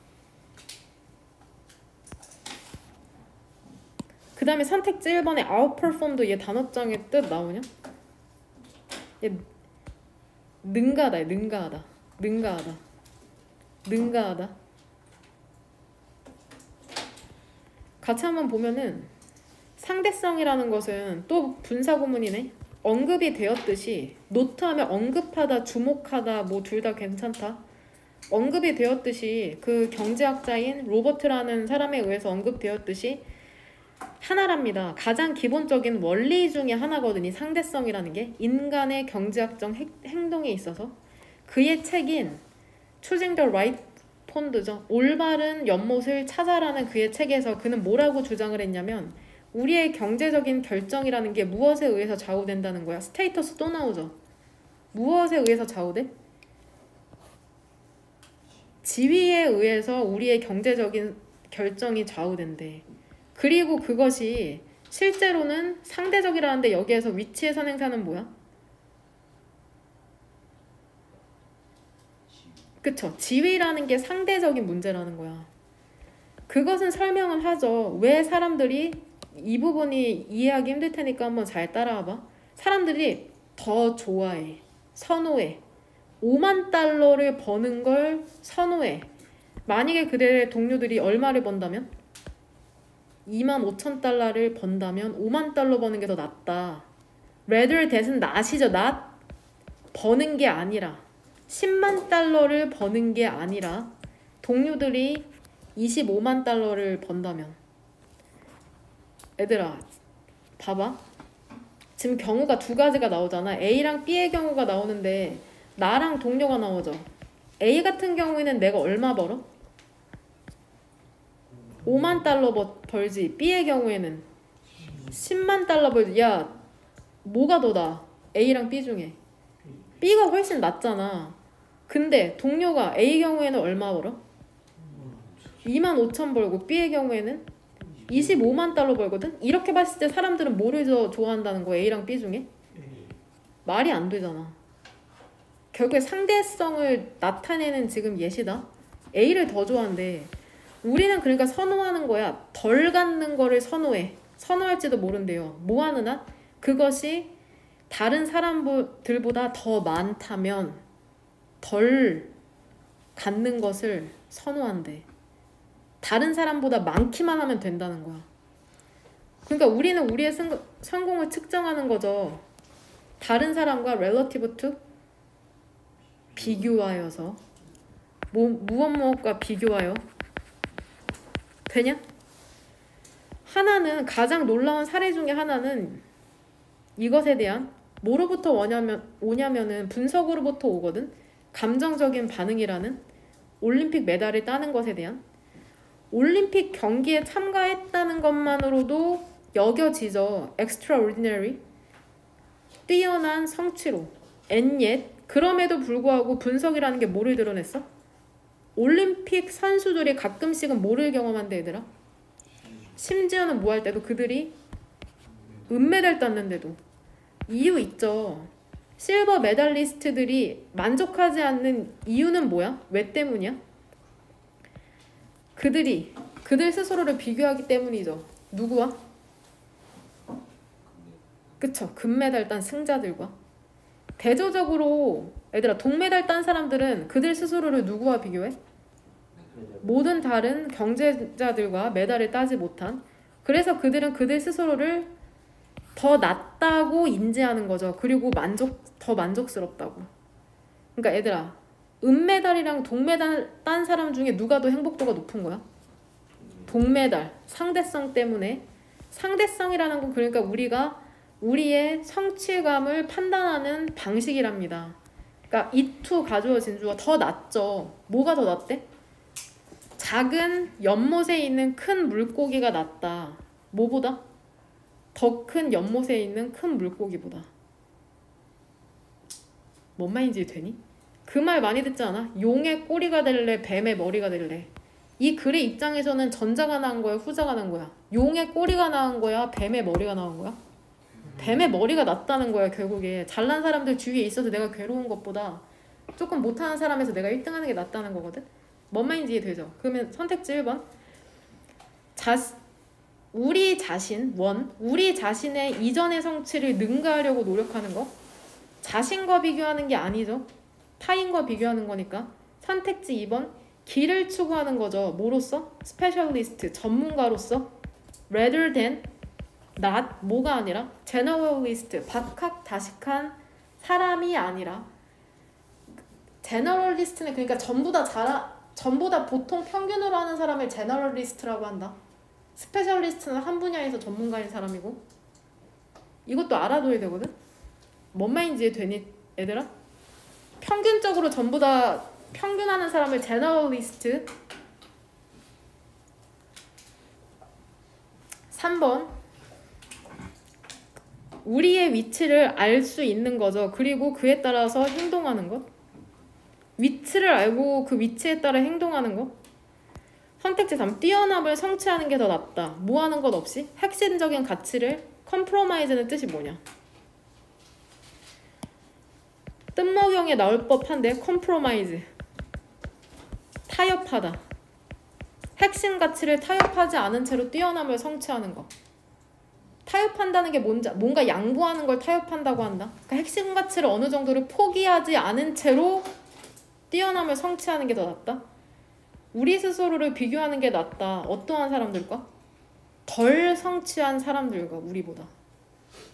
그 다음에 선택지 1번에 outperform도 얘 단어장의 뜻 나오냐? 얘 능가하다. 능가하다. 같이 한번 보면은 상대성이라는 것은 또 분사구문이네. 언급이 되었듯이 노트하면 언급하다, 주목하다 뭐 둘 다 괜찮다. 언급이 되었듯이 그 경제학자인 로버트라는 사람에 의해서 언급되었듯이 하나랍니다. 가장 기본적인 원리 중에 하나거든요. 상대성이라는 게 인간의 경제학적 행동에 있어서 그의 책인 Choosing the Right Pond죠. 올바른 연못을 찾아라는 그의 책에서 그는 뭐라고 주장을 했냐면 우리의 경제적인 결정이라는 게 무엇에 의해서 좌우된다는 거야. 스테이터스 또 나오죠. 무엇에 의해서 좌우돼? 지위에 의해서 우리의 경제적인 결정이 좌우된대. 그리고 그것이 실제로는 상대적이라는데 여기에서 위치의 선행사는 뭐야? 그쵸? 지위라는 게 상대적인 문제라는 거야. 그것은 설명을 하죠. 왜 사람들이 이 부분이 이해하기 힘들 테니까 한번 잘 따라와봐. 사람들이 더 좋아해. 선호해. 5만 달러를 버는 걸 선호해. 만약에 그들의 동료들이 얼마를 번다면? 2만 5천 달러를 번다면 5만 달러 버는 게 더 낫다. rather that은 not이죠. not. 버는 게 아니라 10만 달러를 버는 게 아니라 동료들이 25만 달러를 번다면 얘들아 봐봐. 지금 경우가 두 가지가 나오잖아. A랑 B의 경우가 나오는데 나랑 동료가 나오죠. A 같은 경우에는 내가 얼마 벌어? 5만 달러 벌지. B의 경우에는 10만 달러 벌지. 야 뭐가 더 나아? A랑 B 중에 B가 훨씬 낫잖아. 근데 동료가 A 경우에는 얼마 벌어? 2만 5천 벌고 B의 경우에는 25만 달러 벌거든? 이렇게 봤을 때 사람들은 뭐를 더 좋아한다는 거야? A랑 B 중에? 말이 안 되잖아. 결국에 상대성을 나타내는 지금 예시다. A를 더 좋아한대. 우리는 그러니까 선호하는 거야. 덜 갖는 거를 선호해. 선호할지도 모른대요. 뭐 하는 한? 그것이 다른 사람들보다 더 많다면 덜 갖는 것을 선호한대. 다른 사람보다 많기만 하면 된다는 거야. 그러니까 우리는 우리의 성공을 측정하는 거죠. 다른 사람과 relative to 비교하여서 무엇과 비교하여 되냐? 하나는 가장 놀라운 사례 중에 하나는 이것에 대한 뭐로부터 오냐면은 분석으로부터 오거든. 감정적인 반응이라는 올림픽 메달을 따는 것에 대한 올림픽 경기에 참가했다는 것만으로도 여겨지죠. extraordinary 뛰어난 성취로. and yet 그럼에도 불구하고 분석이라는 게 뭐를 드러냈어? 올림픽 선수들이 가끔씩은 뭐를 경험한대 얘들아? 심지어는 뭐 할 때도 그들이 은메달 땄는데도 이유 있죠. 실버 메달리스트들이 만족하지 않는 이유는 뭐야? 왜 때문이야? 그들 스스로를 비교하기 때문이죠. 누구와? 그쵸. 금메달 딴 승자들과. 대조적으로 얘들아, 동메달 딴 사람들은 그들 스스로를 누구와 비교해? 모든 다른 경쟁자들과 메달을 따지 못한. 그래서 그들은 그들 스스로를 더 낫다고 인지하는 거죠. 그리고 더 만족스럽다고. 그러니까 얘들아, 은메달이랑 동메달 딴 사람 중에 누가 더 행복도가 높은 거야? 동메달. 상대성 때문에. 상대성이라는 건 그러니까 우리가 우리의 성취감을 판단하는 방식이랍니다. 그러니까 이투 가주어 진주가 더 낫죠. 뭐가 더 낫대? 작은 연못에 있는 큰 물고기가 낫다. 뭐보다? 더 큰 연못에 있는 큰 물고기보다. 뭔 말인지 되니? 그 말 많이 듣지 않아? 용의 꼬리가 될래? 뱀의 머리가 될래? 이 글의 입장에서는 전자가 나은 거야? 후자가 나은 거야? 용의 꼬리가 나은 거야? 뱀의 머리가 나은 거야? 뱀의 머리가 낫다는 거야. 결국에 잘난 사람들 주위에 있어서 내가 괴로운 것보다 조금 못하는 사람에서 내가 1등하는 게 낫다는 거거든. 뭔 말인지 이해되죠? 그러면 선택지 1번 우리 자신의 이전의 성취를 능가하려고 노력하는 거. 자신과 비교하는 게 아니죠. 타인과 비교하는 거니까. 선택지 2번 길을 추구하는 거죠. 뭐로서? 스페셜리스트, 전문가로서. rather than, not, 뭐가 아니라 generalist, 박학다식한 사람이 아니라. generalist는 그러니까 전부 다 보통 평균으로 하는 사람을 generalist라고 한다. 스페셜리스트는 한 분야에서 전문가인 사람이고. 이것도 알아둬야 되거든. 뭔 말인지 되니 얘들아? 평균적으로 전부 다 평균하는 사람을 제너럴리스트. 3번 우리의 위치를 알 수 있는 거죠. 그리고 그에 따라서 행동하는 것. 위치를 알고 그 위치에 따라 행동하는 것. 선택지 3 뛰어남을 성취하는 게 더 낫다. 뭐 하는 것 없이? 핵심적인 가치를. 컴프로마이즈는 뜻이 뭐냐? 뜬모경에 나올 법한데 컴프로마이즈. 타협하다. 핵심 가치를 타협하지 않은 채로 뛰어남을 성취하는 거. 타협한다는 게 뭔가 양보하는 걸 타협한다고 한다. 그러니까 핵심 가치를 어느 정도를 포기하지 않은 채로 뛰어남을 성취하는 게 더 낫다. 우리 스스로를 비교하는 게 낫다. 어떠한 사람들과? 덜 성취한 사람들과 우리보다.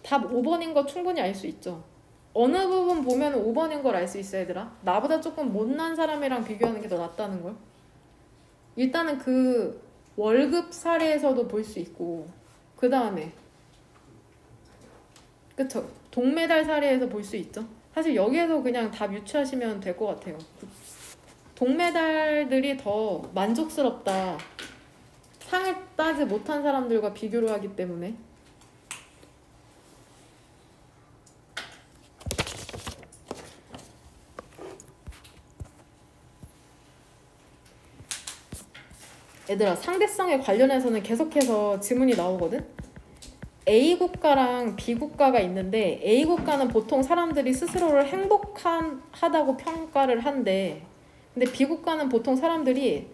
답 5번인 거 충분히 알 수 있죠. 어느 부분 보면 5번인 걸 알 수 있어 얘들아. 나보다 조금 못난 사람이랑 비교하는 게 더 낫다는 걸. 일단은 그 월급 사례에서도 볼 수 있고 그 다음에 그쵸 동메달 사례에서 볼 수 있죠. 사실 여기에서 그냥 답 유추하시면 될 것 같아요. 동메달들이 더 만족스럽다. 상을 따지 못한 사람들과 비교를 하기 때문에. 얘들아 상대성에 관련해서는 계속해서 지문이 나오거든. A국가랑 B국가가 있는데 A국가는 보통 사람들이 스스로를 행복하다고 평가를 한대. 근데 B국가는 보통 사람들이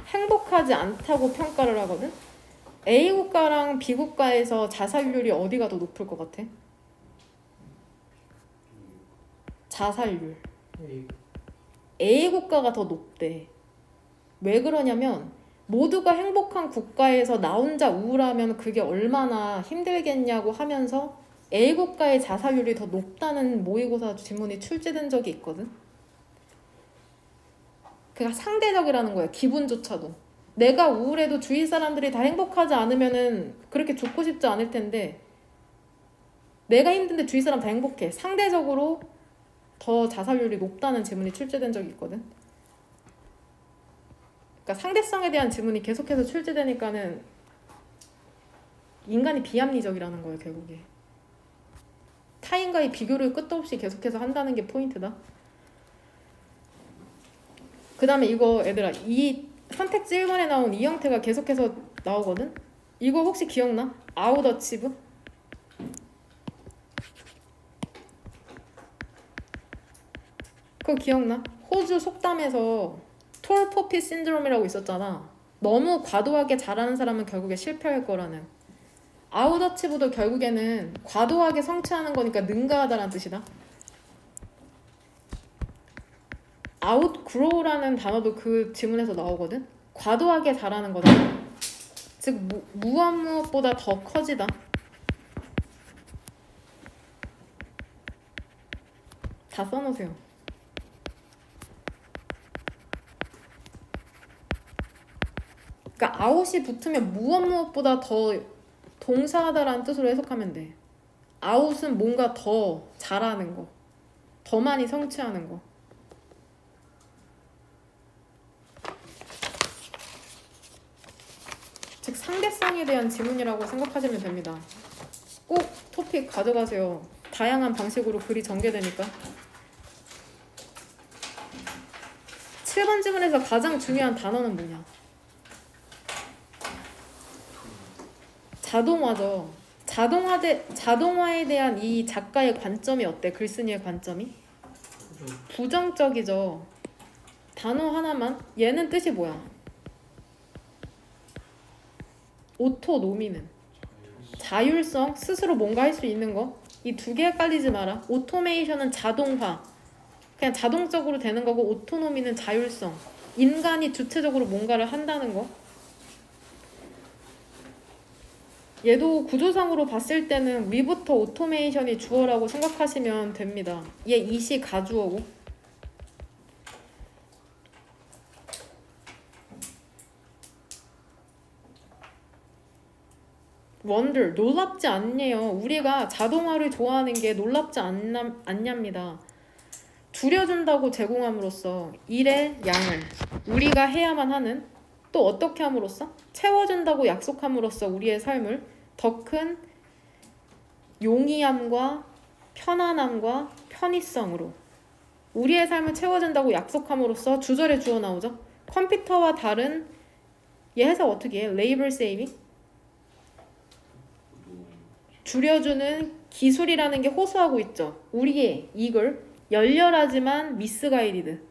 행복하지 않다고 평가를 하거든. A국가랑 B국가에서 자살률이 어디가 더 높을 것 같아? 자살률 A국가가 더 높대. 왜 그러냐면 모두가 행복한 국가에서 나 혼자 우울하면 그게 얼마나 힘들겠냐고 하면서 A국가의 자살률이 더 높다는 모의고사 지문이 출제된 적이 있거든. 그러니까 상대적이라는 거야. 기분조차도. 내가 우울해도 주위 사람들이 다 행복하지 않으면은 그렇게 죽고 싶지 않을 텐데 내가 힘든데 주위 사람 다 행복해. 상대적으로 더 자살률이 높다는 지문이 출제된 적이 있거든. 그러니까 상대성에 대한 지문이 계속해서 출제되니까는 인간이 비합리적이라는 거예요. 결국에 타인과의 비교를 끝도 없이 계속해서 한다는 게 포인트다. 그 다음에 이거 얘들아 이 선택지 1번에 나온 이 형태가 계속해서 나오거든. 이거 혹시 기억나? 아웃어치브? 그거 기억나? 호주 속담에서 톨포피 신드롬이라고 있었잖아. 너무 과도하게 잘하는 사람은 결국에 실패할 거라는. 아웃어치브도 결국에는 과도하게 성취하는 거니까 능가하다라는 뜻이다. outgrow라는 단어도 그 지문에서 나오거든. 과도하게 잘하는 거다. 즉 무엇보다 더 커지다. 다 써놓으세요. 그러니까 out이 붙으면 무엇보다 더 동사하다라는 뜻으로 해석하면 돼. out은 뭔가 더 잘하는 거, 더 많이 성취하는 거. 즉 상대성에 대한 지문이라고 생각하시면 됩니다. 꼭 토픽 가져가세요. 다양한 방식으로 글이 전개되니까. 7번 지문에서 가장 중요한 단어는 뭐냐? 자동화죠. 자동화에 대한 이 작가의 관점이 어때? 글쓴이의 관점이? 부정적이죠. 단어 하나만. 얘는 뜻이 뭐야? 오토노미는 자율성, 스스로 뭔가 할 수 있는 거. 이 두 개 헷갈리지 마라. 오토메이션은 자동화, 그냥 자동적으로 되는 거고, 오토노미는 자율성, 인간이 주체적으로 뭔가를 한다는 거. 얘도 구조상으로 봤을 때는 위부터 오토메이션이 주어라고 생각하시면 됩니다. 얘 이시 가주어고. wonder, 놀랍지 않네요. 우리가 자동화를 좋아하는 게 놀랍지 않냐입니다. 줄여준다고 제공함으로써 일의 양을 우리가 해야만 하는, 또 어떻게 함으로써? 채워준다고 약속함으로써 우리의 삶을 더 큰 용이함과 편안함과 편의성으로, 우리의 삶을 채워준다고 약속함으로써 주절에 주어 나오죠. 컴퓨터와 다른, 얘 해석 어떻게 해? labor saving? 줄여주는 기술이라는 게 호소하고 있죠. 우리의 이걸 열렬하지만 미스가이디드,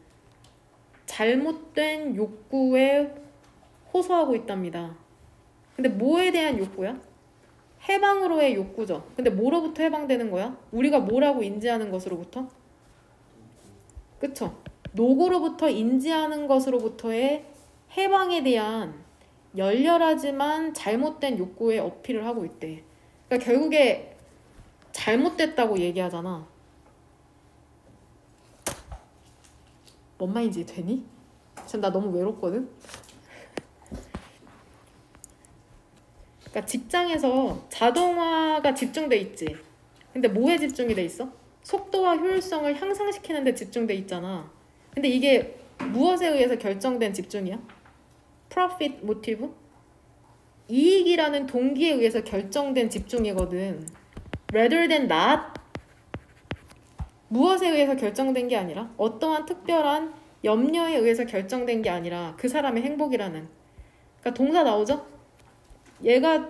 잘못된 욕구에 호소하고 있답니다. 근데 뭐에 대한 욕구야? 해방으로의 욕구죠. 근데 뭐로부터 해방되는 거야? 우리가 뭐라고 인지하는 것으로부터? 그쵸? 노고로부터 인지하는 것으로부터의 해방에 대한 열렬하지만 잘못된 욕구에 어필을 하고 있대. 그러니까 결국에 잘못됐다고 얘기하잖아. 뭔 말인지 되니? 지금 나 너무 외롭거든? 그러니까 직장에서 자동화가 집중돼 있지. 근데 뭐에 집중이 돼 있어? 속도와 효율성을 향상시키는 데 집중돼 있잖아. 근데 이게 무엇에 의해서 결정된 집중이야? profit motive? 이익이라는 동기에 의해서 결정된 집중이거든. rather than not, 무엇에 의해서 결정된 게 아니라, 어떠한 특별한 염려에 의해서 결정된 게 아니라 그 사람의 행복이라는. 그러니까 동사 나오죠? 얘가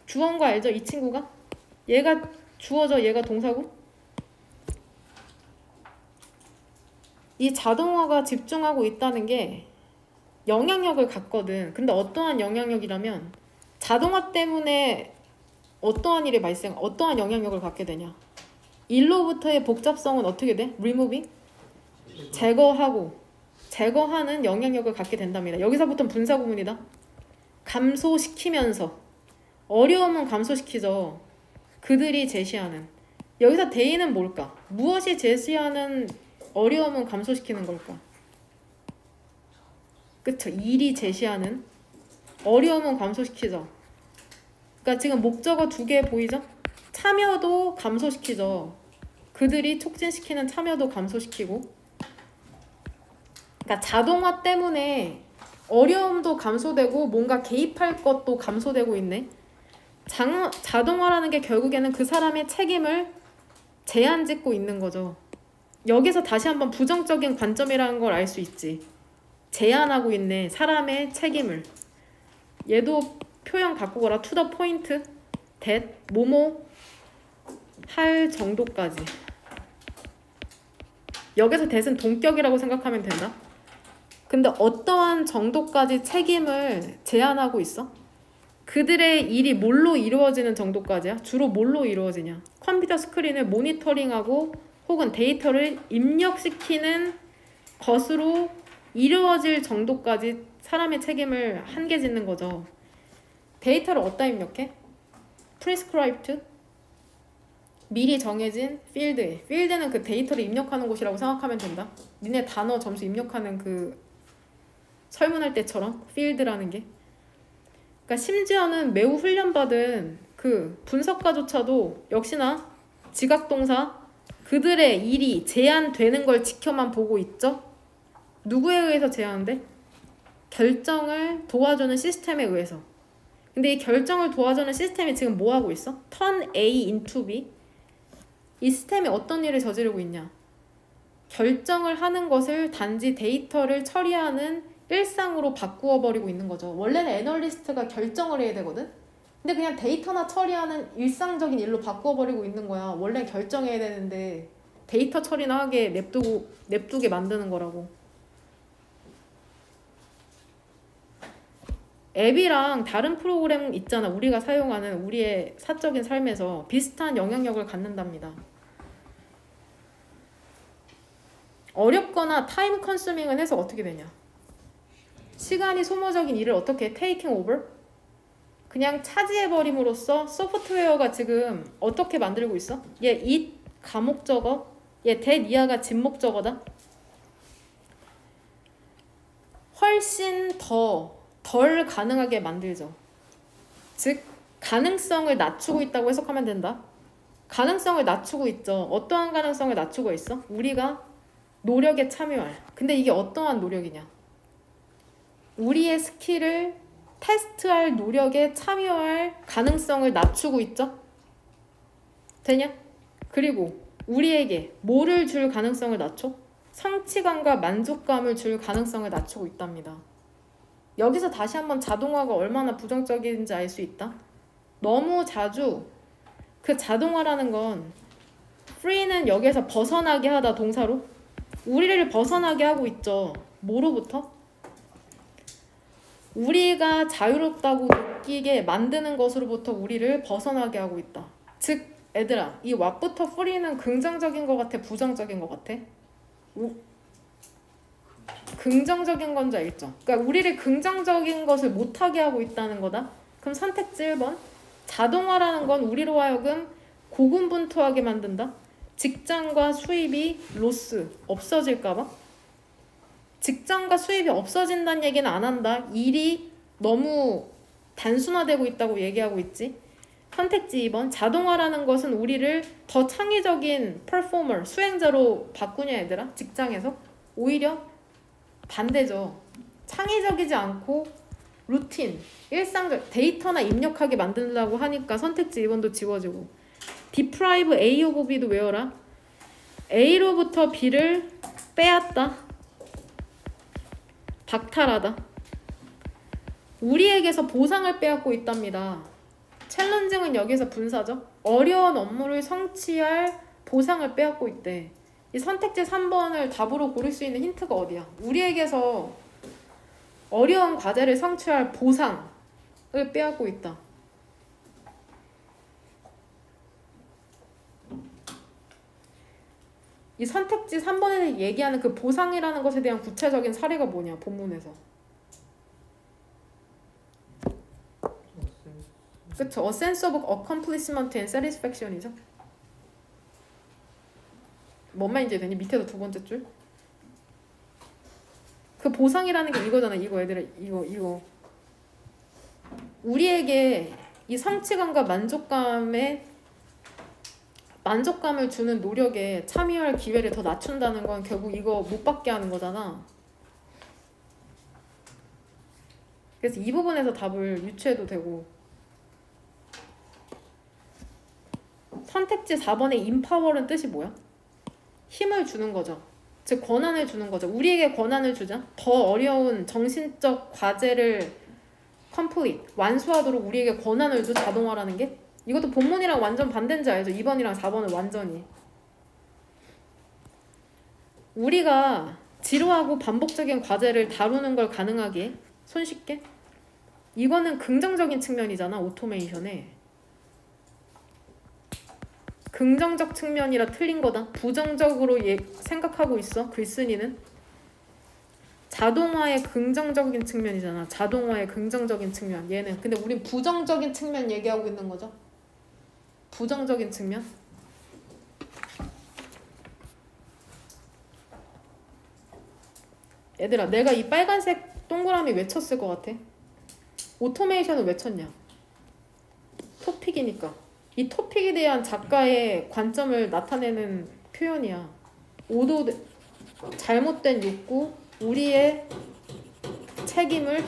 주어인 거 알죠? 이 친구가? 얘가 주어져, 얘가 동사고. 이 자동화가 집중하고 있다는 게 영향력을 갖거든. 근데 어떠한 영향력이라면, 자동화 때문에 어떠한 일이 어떠한 영향력을 갖게 되냐? 일로부터의 복잡성은 어떻게 돼? removing? 제거하는 영향력을 갖게 된답니다. 여기서부터 분사 구문이다. 감소시키면서. 어려움은 감소시키죠. 그들이 제시하는. 여기서 대의는 뭘까? 무엇이 제시하는 어려움은 감소시키는 걸까? 그쵸? 일이 제시하는 어려움은 감소시키죠. 그러니까 지금 목적어 두 개 보이죠? 참여도 감소시키죠. 그들이 촉진시키는 참여도 감소시키고. 그러니까 자동화 때문에 어려움도 감소되고 뭔가 개입할 것도 감소되고 있네. 자동화라는 게 결국에는 그 사람의 책임을 제한짓고 있는 거죠. 여기서 다시 한번 부정적인 관점이라는 걸 알 수 있지. 제한하고 있네, 사람의 책임을. 얘도 표현 바꾸거라. to the point that, 뭐뭐 할 정도까지. 여기서 that은 동격이라고 생각하면 된다. 근데 어떠한 정도까지 책임을 제한하고 있어? 그들의 일이 뭘로 이루어지는 정도까지야? 주로 뭘로 이루어지냐? 컴퓨터 스크린을 모니터링하고 혹은 데이터를 입력시키는 것으로 이루어질 정도까지 사람의 책임을 한계 짓는 거죠. 데이터를 어디다 입력해? prescribed? 미리 정해진 필드에. 필드는 그 데이터를 입력하는 곳이라고 생각하면 된다. 니네 단어 점수 입력하는 그 설문할 때처럼 필드라는 게. 그러니까 심지어는 매우 훈련받은 그 분석가조차도 역시나 지각동사 그들의 일이 제한되는 걸 지켜만 보고 있죠. 누구에 의해서 제한돼? 결정을 도와주는 시스템에 의해서. 근데 이 결정을 도와주는 시스템이 지금 뭐 하고 있어? turn A into B. 이 시스템이 어떤 일을 저지르고 있냐? 결정을 하는 것을 단지 데이터를 처리하는 일상으로 바꾸어 버리고 있는 거죠. 원래는 애널리스트가 결정을 해야 되거든? 근데 그냥 데이터나 처리하는 일상적인 일로 바꾸어 버리고 있는 거야. 원래 결정해야 되는데 데이터 처리나 하게 냅두게 만드는 거라고. 앱이랑 다른 프로그램 있잖아. 우리가 사용하는 우리의 사적인 삶에서 비슷한 영향력을 갖는답니다. 어렵거나 타임 컨슈밍은 해서 어떻게 되냐? 시간이 소모적인 일을 어떻게 해? 테이킹 오버? 그냥 차지해버림으로써 소프트웨어가 지금 어떻게 만들고 있어? 얘 it 가목적어, 얘 that 이하가 진목적어다. 훨씬 덜 가능하게 만들죠. 즉 가능성을 낮추고 있다고 해석하면 된다. 가능성을 낮추고 있죠. 어떠한 가능성을 낮추고 있어? 우리가 노력에 참여할. 근데 이게 어떠한 노력이냐? 우리의 스킬을 테스트할 노력에 참여할 가능성을 낮추고 있죠? 되냐? 그리고 우리에게 뭐를 줄 가능성을 낮춰? 성취감과 만족감을 줄 가능성을 낮추고 있답니다. 여기서 다시 한번 자동화가 얼마나 부정적인지 알 수 있다. 너무 자주 그 자동화라는 건 free는 여기에서 벗어나게 하다 동사로 우리를 벗어나게 하고 있죠. 뭐로부터? 우리가 자유롭다고 느끼게 만드는 것으로부터 우리를 벗어나게 하고 있다. 즉 얘들아, 이 what부터 free는 긍정적인 것 같아? 부정적인 것 같아? 긍정적인 건지 알죠? 그러니까 우리를 긍정적인 것을 못하게 하고 있다는 거다. 그럼 선택지 1번. 자동화라는 건 우리로 하여금 고군분투하게 만든다. 직장과 수입이 로스, 없어질까봐. 직장과 수입이 없어진다는 얘기는 안 한다. 일이 너무 단순화되고 있다고 얘기하고 있지. 선택지 2번. 자동화라는 것은 우리를 더 창의적인 퍼포머, 수행자로 바꾸냐 얘들아? 직장에서. 오히려 반대죠. 창의적이지 않고 루틴, 일상적, 데이터나 입력하게 만들려고 하니까 선택지 2번도 지워지고. deprive A of B도 외워라. A로부터 B를 빼앗다. 박탈하다. 우리에게서 보상을 빼앗고 있답니다. 챌린징은 여기서 분사죠. 어려운 업무를 성취할 보상을 빼앗고 있대. 이 선택지 3번을 답으로 고를 수 있는 힌트가 어디야? 우리에게서 어려운 과제를 성취할 보상을 빼앗고 있다. 이 선택지 3번에 얘기하는 그 보상이라는 것에 대한 구체적인 사례가 뭐냐? 본문에서. 그쵸? A sense of accomplishment and satisfaction이죠. 뭔 말인지 되니? 밑에도 두 번째 줄. 그 보상이라는 게 이거잖아. 이거 얘들아. 이거. 우리에게 이 성취감과 만족감을 주는 노력에 참여할 기회를 더 낮춘다는 건 결국 이거 못 받게 하는 거잖아. 그래서 이 부분에서 답을 유추해도 되고. 선택지 4번의 empower는 뜻이 뭐야? 힘을 주는 거죠. 즉 권한을 주는 거죠. 우리에게 권한을 주자. 더 어려운 정신적 과제를 complete, 완수하도록 우리에게 권한을 줘. 자동화라는 게. 이것도 본문이랑 완전 반대인지 알죠? 2번이랑 4번은 완전히. 우리가 지루하고 반복적인 과제를 다루는 걸 가능하게 손쉽게 이거는 긍정적인 측면이잖아. 오토메이션에 긍정적 측면이라 틀린 거다. 부정적으로 생각하고 있어. 글쓴이는 자동화의 긍정적인 측면이잖아. 자동화의 긍정적인 측면. 얘는 근데 우린 부정적인 측면 얘기하고 있는 거죠. 부정적인 측면. 얘들아, 내가 이 빨간색 동그라미 왜 쳤을 것 같아? 오토메이션을 왜 쳤냐? 토픽이니까. 이 토픽에 대한 작가의 관점을 나타내는 표현이야. 잘못된 욕구, 우리의 책임을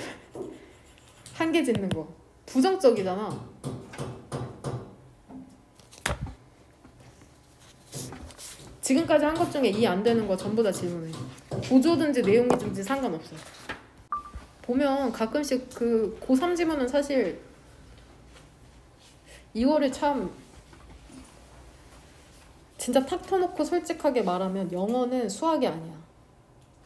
한계짓는 거. 부정적이잖아. 지금까지 한 것 중에 이해 안 되는 거 전부 다 질문해. 구조든지 내용이든지 상관없어. 보면 가끔씩 그 고3 지문은 사실 이거를 참 진짜 탁 터놓고 솔직하게 말하면 영어는 수학이 아니야.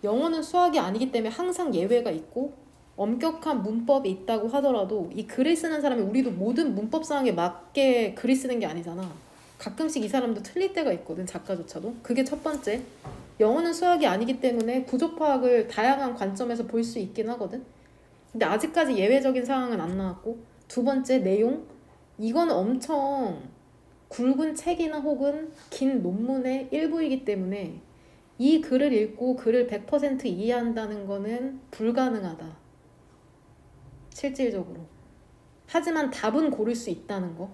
영어는 수학이 아니기 때문에 항상 예외가 있고 엄격한 문법이 있다고 하더라도 이 글을 쓰는 사람이 우리도 모든 문법 상황에 맞게 글을 쓰는 게 아니잖아. 가끔씩 이 사람도 틀릴 때가 있거든. 작가조차도. 그게 첫 번째. 영어는 수학이 아니기 때문에 구조 파악을 다양한 관점에서 볼 수 있긴 하거든. 근데 아직까지 예외적인 상황은 안 나왔고, 두 번째 내용. 이건 엄청 굵은 책이나 혹은 긴 논문의 일부이기 때문에 이 글을 읽고 글을 100% 이해한다는 거는 불가능하다. 실질적으로. 하지만 답은 고를 수 있다는 거.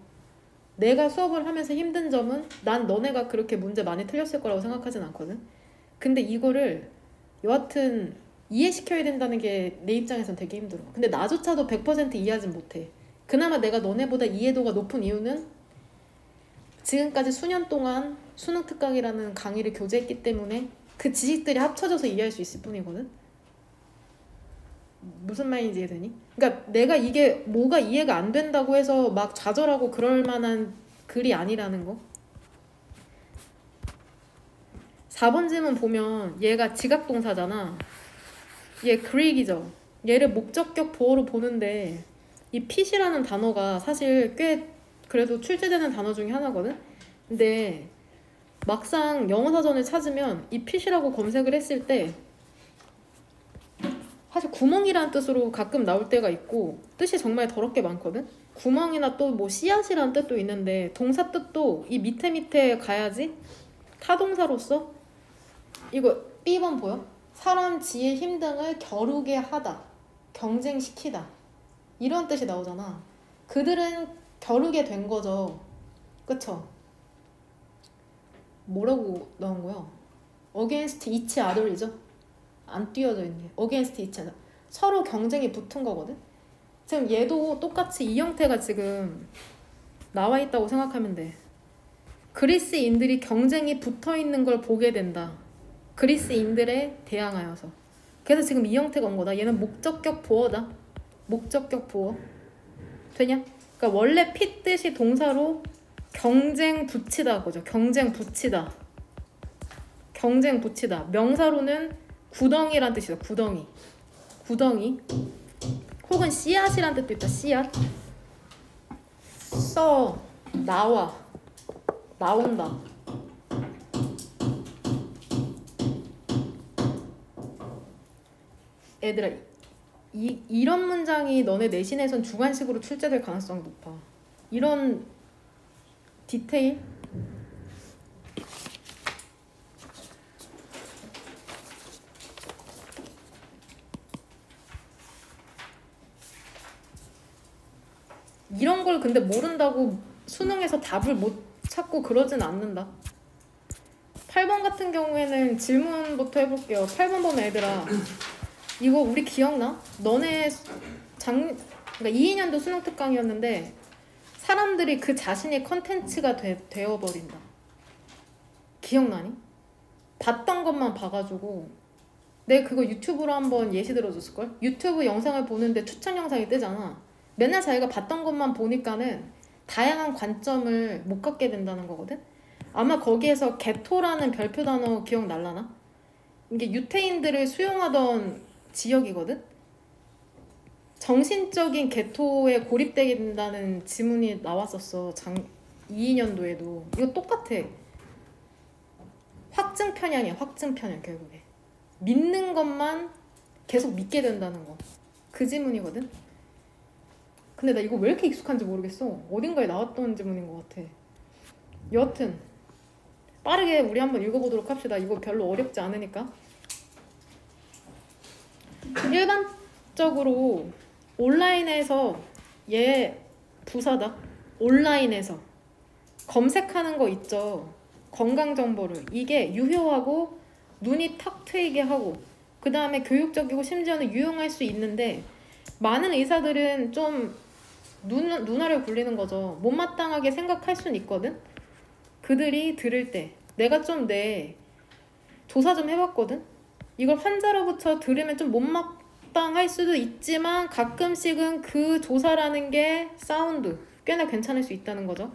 내가 수업을 하면서 힘든 점은 난 너네가 그렇게 문제 많이 틀렸을 거라고 생각하진 않거든. 근데 이거를 여하튼 이해시켜야 된다는 게 내 입장에선 되게 힘들어. 근데 나조차도 100% 이해하진 못해. 그나마 내가 너네보다 이해도가 높은 이유는 지금까지 수년 동안 수능 특강이라는 강의를 교재했기 때문에 그 지식들이 합쳐져서 이해할 수 있을 뿐이거든. 무슨 말인지 이해되니? 그러니까 내가 이게 뭐가 이해가 안 된다고 해서 막 좌절하고 그럴 만한 글이 아니라는 거. 4번 질문 보면 얘가 지각동사잖아. 얘 그릭이죠. 얘를 목적격 보어로 보는데 이 pit이라는 단어가 사실 꽤 그래도 출제되는 단어 중에 하나거든. 근데 막상 영어사전을 찾으면 이 pit이라고 검색을 했을 때 사실 구멍이라는 뜻으로 가끔 나올 때가 있고 뜻이 정말 더럽게 많거든. 구멍이나 또 뭐 씨앗이라는 뜻도 있는데 동사 뜻도 이 밑에 가야지. 타동사로서 이거 B번 보여? 사람 지혜 힘 등을 겨루게 하다, 경쟁시키다 이런 뜻이 나오잖아. 그들은 겨루게 된 거죠. 그쵸? 뭐라고 나온 거야? against each other이죠. 안 띄어져 있네. against each other. 서로 경쟁이 붙은 거거든. 지금 얘도 똑같이 이 형태가 지금 나와 있다고 생각하면 돼. 그리스인들이 경쟁이 붙어 있는 걸 보게 된다. 그리스인들에 대항하여서. 그래서 지금 이 형태가 온 거다. 얘는 목적격 보어다. 목적격 보어. 되냐? 그러니까 원래 fit 뜻이 동사로 경쟁 붙이다 거죠. 경쟁 붙이다. 경쟁 붙이다. 명사로는 구덩이란 뜻이다. 구덩이. 구덩이. 혹은 씨앗이란 뜻도 있다. 씨앗. 나와. 나온다. 얘들아, 이런 문장이 너네 내신에선 주관식으로 출제될 가능성이 높아. 이런 디테일? 이런 걸 근데 모른다고 수능에서 답을 못 찾고 그러진 않는다. 8번 같은 경우에는 질문부터 해볼게요. 8번 보면 얘들아, 이거 우리 기억나? 너네 그러니까 22년도 수능 특강이었는데 사람들이 그 자신이 컨텐츠가 되어버린다. 기억나니? 봤던 것만 봐가지고 내가 그거 유튜브로 한번 예시 들어줬을걸? 유튜브 영상을 보는데 추천 영상이 뜨잖아. 맨날 자기가 봤던 것만 보니까는 다양한 관점을 못 갖게 된다는 거거든? 아마 거기에서 개토라는 별표 단어 기억날라나? 이게 유태인들을 수용하던 지역이거든. 정신적인 개토에 고립되게 된다는 지문이 나왔었어. 22년도에도. 이거 똑같아. 확증 편향이야. 확증 편향 결국에. 믿는 것만 계속 믿게 된다는 거. 그 지문이거든. 근데 나 이거 왜 이렇게 익숙한지 모르겠어. 어딘가에 나왔던 지문인 것 같아. 여하튼 빠르게 우리 한번 읽어보도록 합시다. 이거 별로 어렵지 않으니까. 일반적으로 온라인에서 얘 부사다. 온라인에서 검색하는 거 있죠. 건강 정보를. 이게 유효하고 눈이 탁 트이게 하고 그 다음에 교육적이고 심지어는 유용할 수 있는데 많은 의사들은 좀 눈알을 굴리는 거죠. 못마땅하게 생각할 수는 있거든. 그들이 들을 때 내가 좀 내 조사 좀 해봤거든. 이걸 환자로부터 들으면 좀 못마땅할 수도 있지만 가끔씩은 그 조사라는 게 사운드 꽤나 괜찮을 수 있다는 거죠.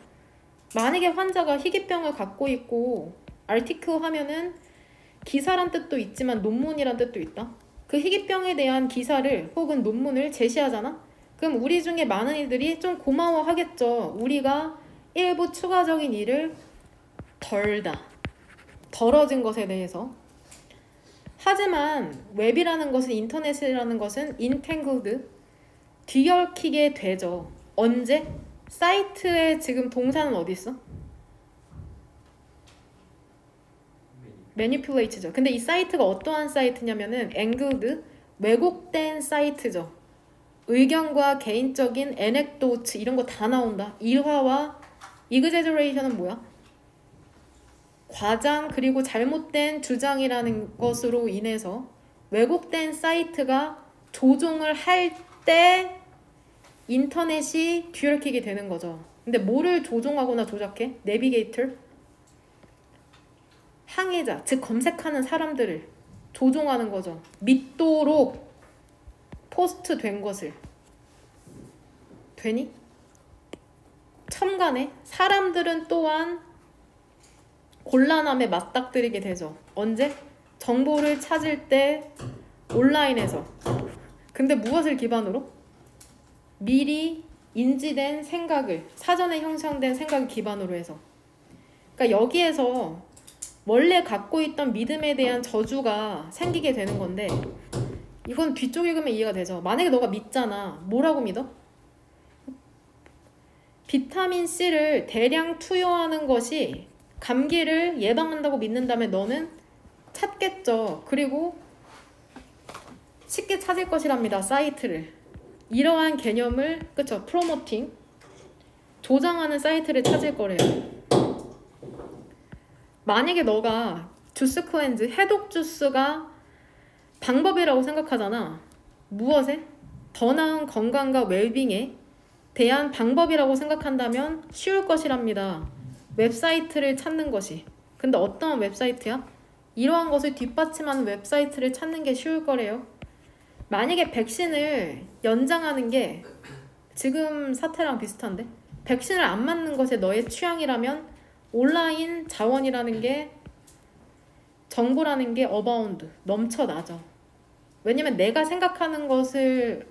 만약에 환자가 희귀병을 갖고 있고 아티클 하면은 기사란 뜻도 있지만 논문이란 뜻도 있다. 그 희귀병에 대한 기사를 혹은 논문을 제시하잖아. 그럼 우리 중에 많은 이들이 좀 고마워하겠죠. 우리가 일부 추가적인 일을 덜어진 것에 대해서. 하지만 웹이라는 것은, 인터넷이라는 것은 인탱글드, 뒤얽히게 되죠. 언제? 사이트에 지금 동사는 어디 있어? manipulate죠. 근데 이 사이트가 어떠한 사이트냐면은 angled, 왜곡된 사이트죠. 의견과 개인적인 anecdote 이런 거 다 나온다. 일화와 exaggeration은 뭐야? 과장 그리고 잘못된 주장이라는 것으로 인해서 왜곡된 사이트가 조종을 할 때 인터넷이 뒤얽히게 되는 거죠. 근데 뭐를 조종하거나 조작해? 내비게이터? 항해자, 즉 검색하는 사람들을 조종하는 거죠. 믿도록 포스트 된 것을. 되니? 첨가네. 사람들은 또한 곤란함에 맞닥뜨리게 되죠. 언제? 정보를 찾을 때 온라인에서. 근데 무엇을 기반으로? 미리 인지된 생각을, 사전에 형성된 생각을 기반으로 해서. 그러니까 여기에서 원래 갖고 있던 믿음에 대한 저주가 생기게 되는 건데 이건 뒤쪽 읽으면 이해가 되죠. 만약에 너가 믿잖아. 뭐라고 믿어? 비타민C를 대량 투여하는 것이 감기를 예방한다고 믿는다면 너는 찾겠죠. 그리고 쉽게 찾을 것이랍니다. 사이트를. 이러한 개념을 그쵸? 프로모팅 조장하는 사이트를 찾을 거래요. 만약에 너가 주스 클렌즈, 해독 주스가 방법이라고 생각하잖아. 무엇에? 더 나은 건강과 웰빙에 대한 방법이라고 생각한다면 쉬울 것이랍니다. 웹사이트를 찾는 것이. 근데 어떤 웹사이트야? 이러한 것을 뒷받침하는 웹사이트를 찾는 게 쉬울 거래요. 만약에 백신을 연장하는 게 지금 사태랑 비슷한데? 백신을 안 맞는 것에 너의 취향이라면 온라인 자원이라는 게, 정보라는 게 어바운드, 넘쳐나죠. 왜냐면 내가 생각하는 것을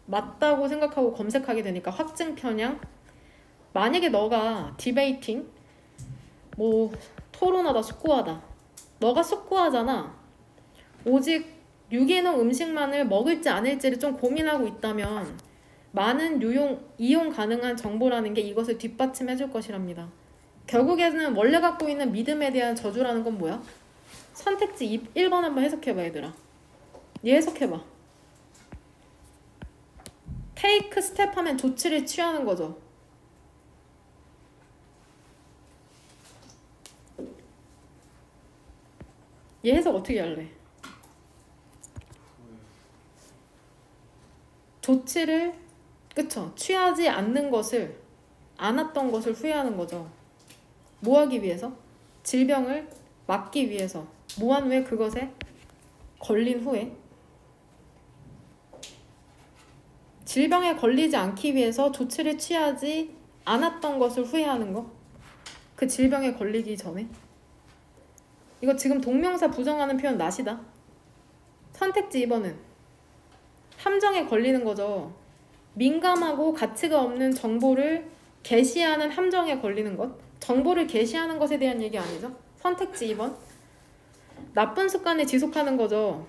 맞다고 생각하고 검색하게 되니까. 확증 편향. 만약에 너가 디베이팅, 뭐 토론하다, 숙고하다. 너가 숙고하잖아. 오직 유기농 음식만을 먹을지 않을지를 좀 고민하고 있다면 많은 이용 가능한 정보라는 게 이것을 뒷받침해 줄 것이랍니다. 결국에는 원래 갖고 있는 믿음에 대한 저주라는 건 뭐야? 선택지 1번 한번 해석해봐 얘들아. 얘 해석해봐. take step 하면 조치를 취하는 거죠. 얘 해석 어떻게 할래? 조치를 그쵸? 취하지 않는 것을, 않았던 것을 후회하는 거죠. 뭐 하기 위해서? 질병을 막기 위해서. 뭐한 후에? 그것에 걸린 후에. 질병에 걸리지 않기 위해서 조치를 취하지 않았던 것을 후회하는 거. 그 질병에 걸리기 전에. 이거 지금 동명사 부정하는 표현 낫이다. 선택지 2번은 함정에 걸리는 거죠. 민감하고 가치가 없는 정보를 게시하는 함정에 걸리는 것. 정보를 게시하는 것에 대한 얘기 아니죠. 선택지 2번. 나쁜 습관을 지속하는 거죠.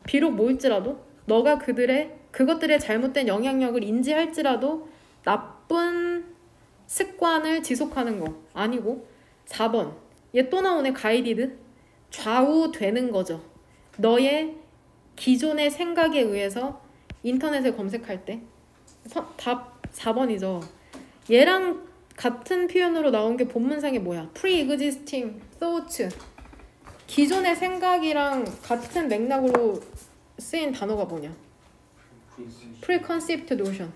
비록 모일지라도 너가 그것들의 잘못된 영향력을 인지할지라도 나쁜 습관을 지속하는 거 아니고 4번. 얘 또 나오네. 가이디드. 좌우되는 거죠. 너의 기존의 생각에 의해서 인터넷을 검색할 때 답 4번이죠. 얘랑 같은 표현으로 나온 게 본문상에 뭐야? pre-existing thoughts. 기존의 생각이랑 같은 맥락으로 쓰인 단어가 뭐냐? preconceived notion.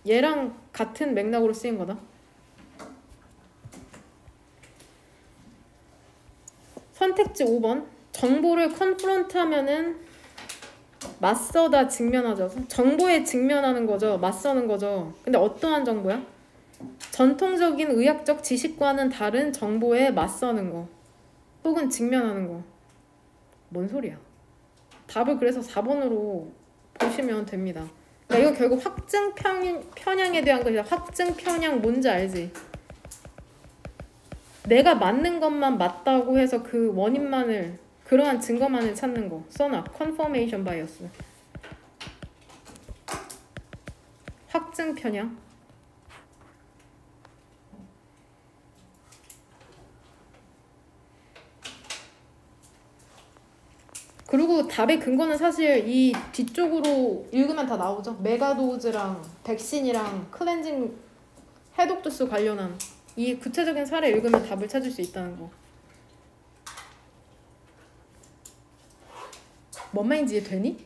얘랑 같은 맥락으로 쓰인 거다. 선택지 5번. 정보를 컨프론트 하면은 맞서다 직면하죠. 정보에 직면하는 거죠. 맞서는 거죠. 근데 어떠한 정보야? 전통적인 의학적 지식과는 다른 정보에 맞서는 거. 혹은 직면하는 거. 뭔 소리야? 답을 그래서 4번으로 보시면 됩니다. 그러니까 이거 결국 확증 편향에 대한 것이다. 확증 편향 뭔지 알지? 내가 맞는 것만 맞다고 해서 그 원인만을 그러한 증거만을 찾는 거. 써놔. confirmation bias. 확증 편향. 그리고 답의 근거는 사실 이 뒤쪽으로 읽으면 다 나오죠. 메가도즈랑 백신이랑 클렌징 해독 도수 관련한 이 구체적인 사례 읽으면 답을 찾을 수 있다는 거. 뭔 말인지 이해 되니?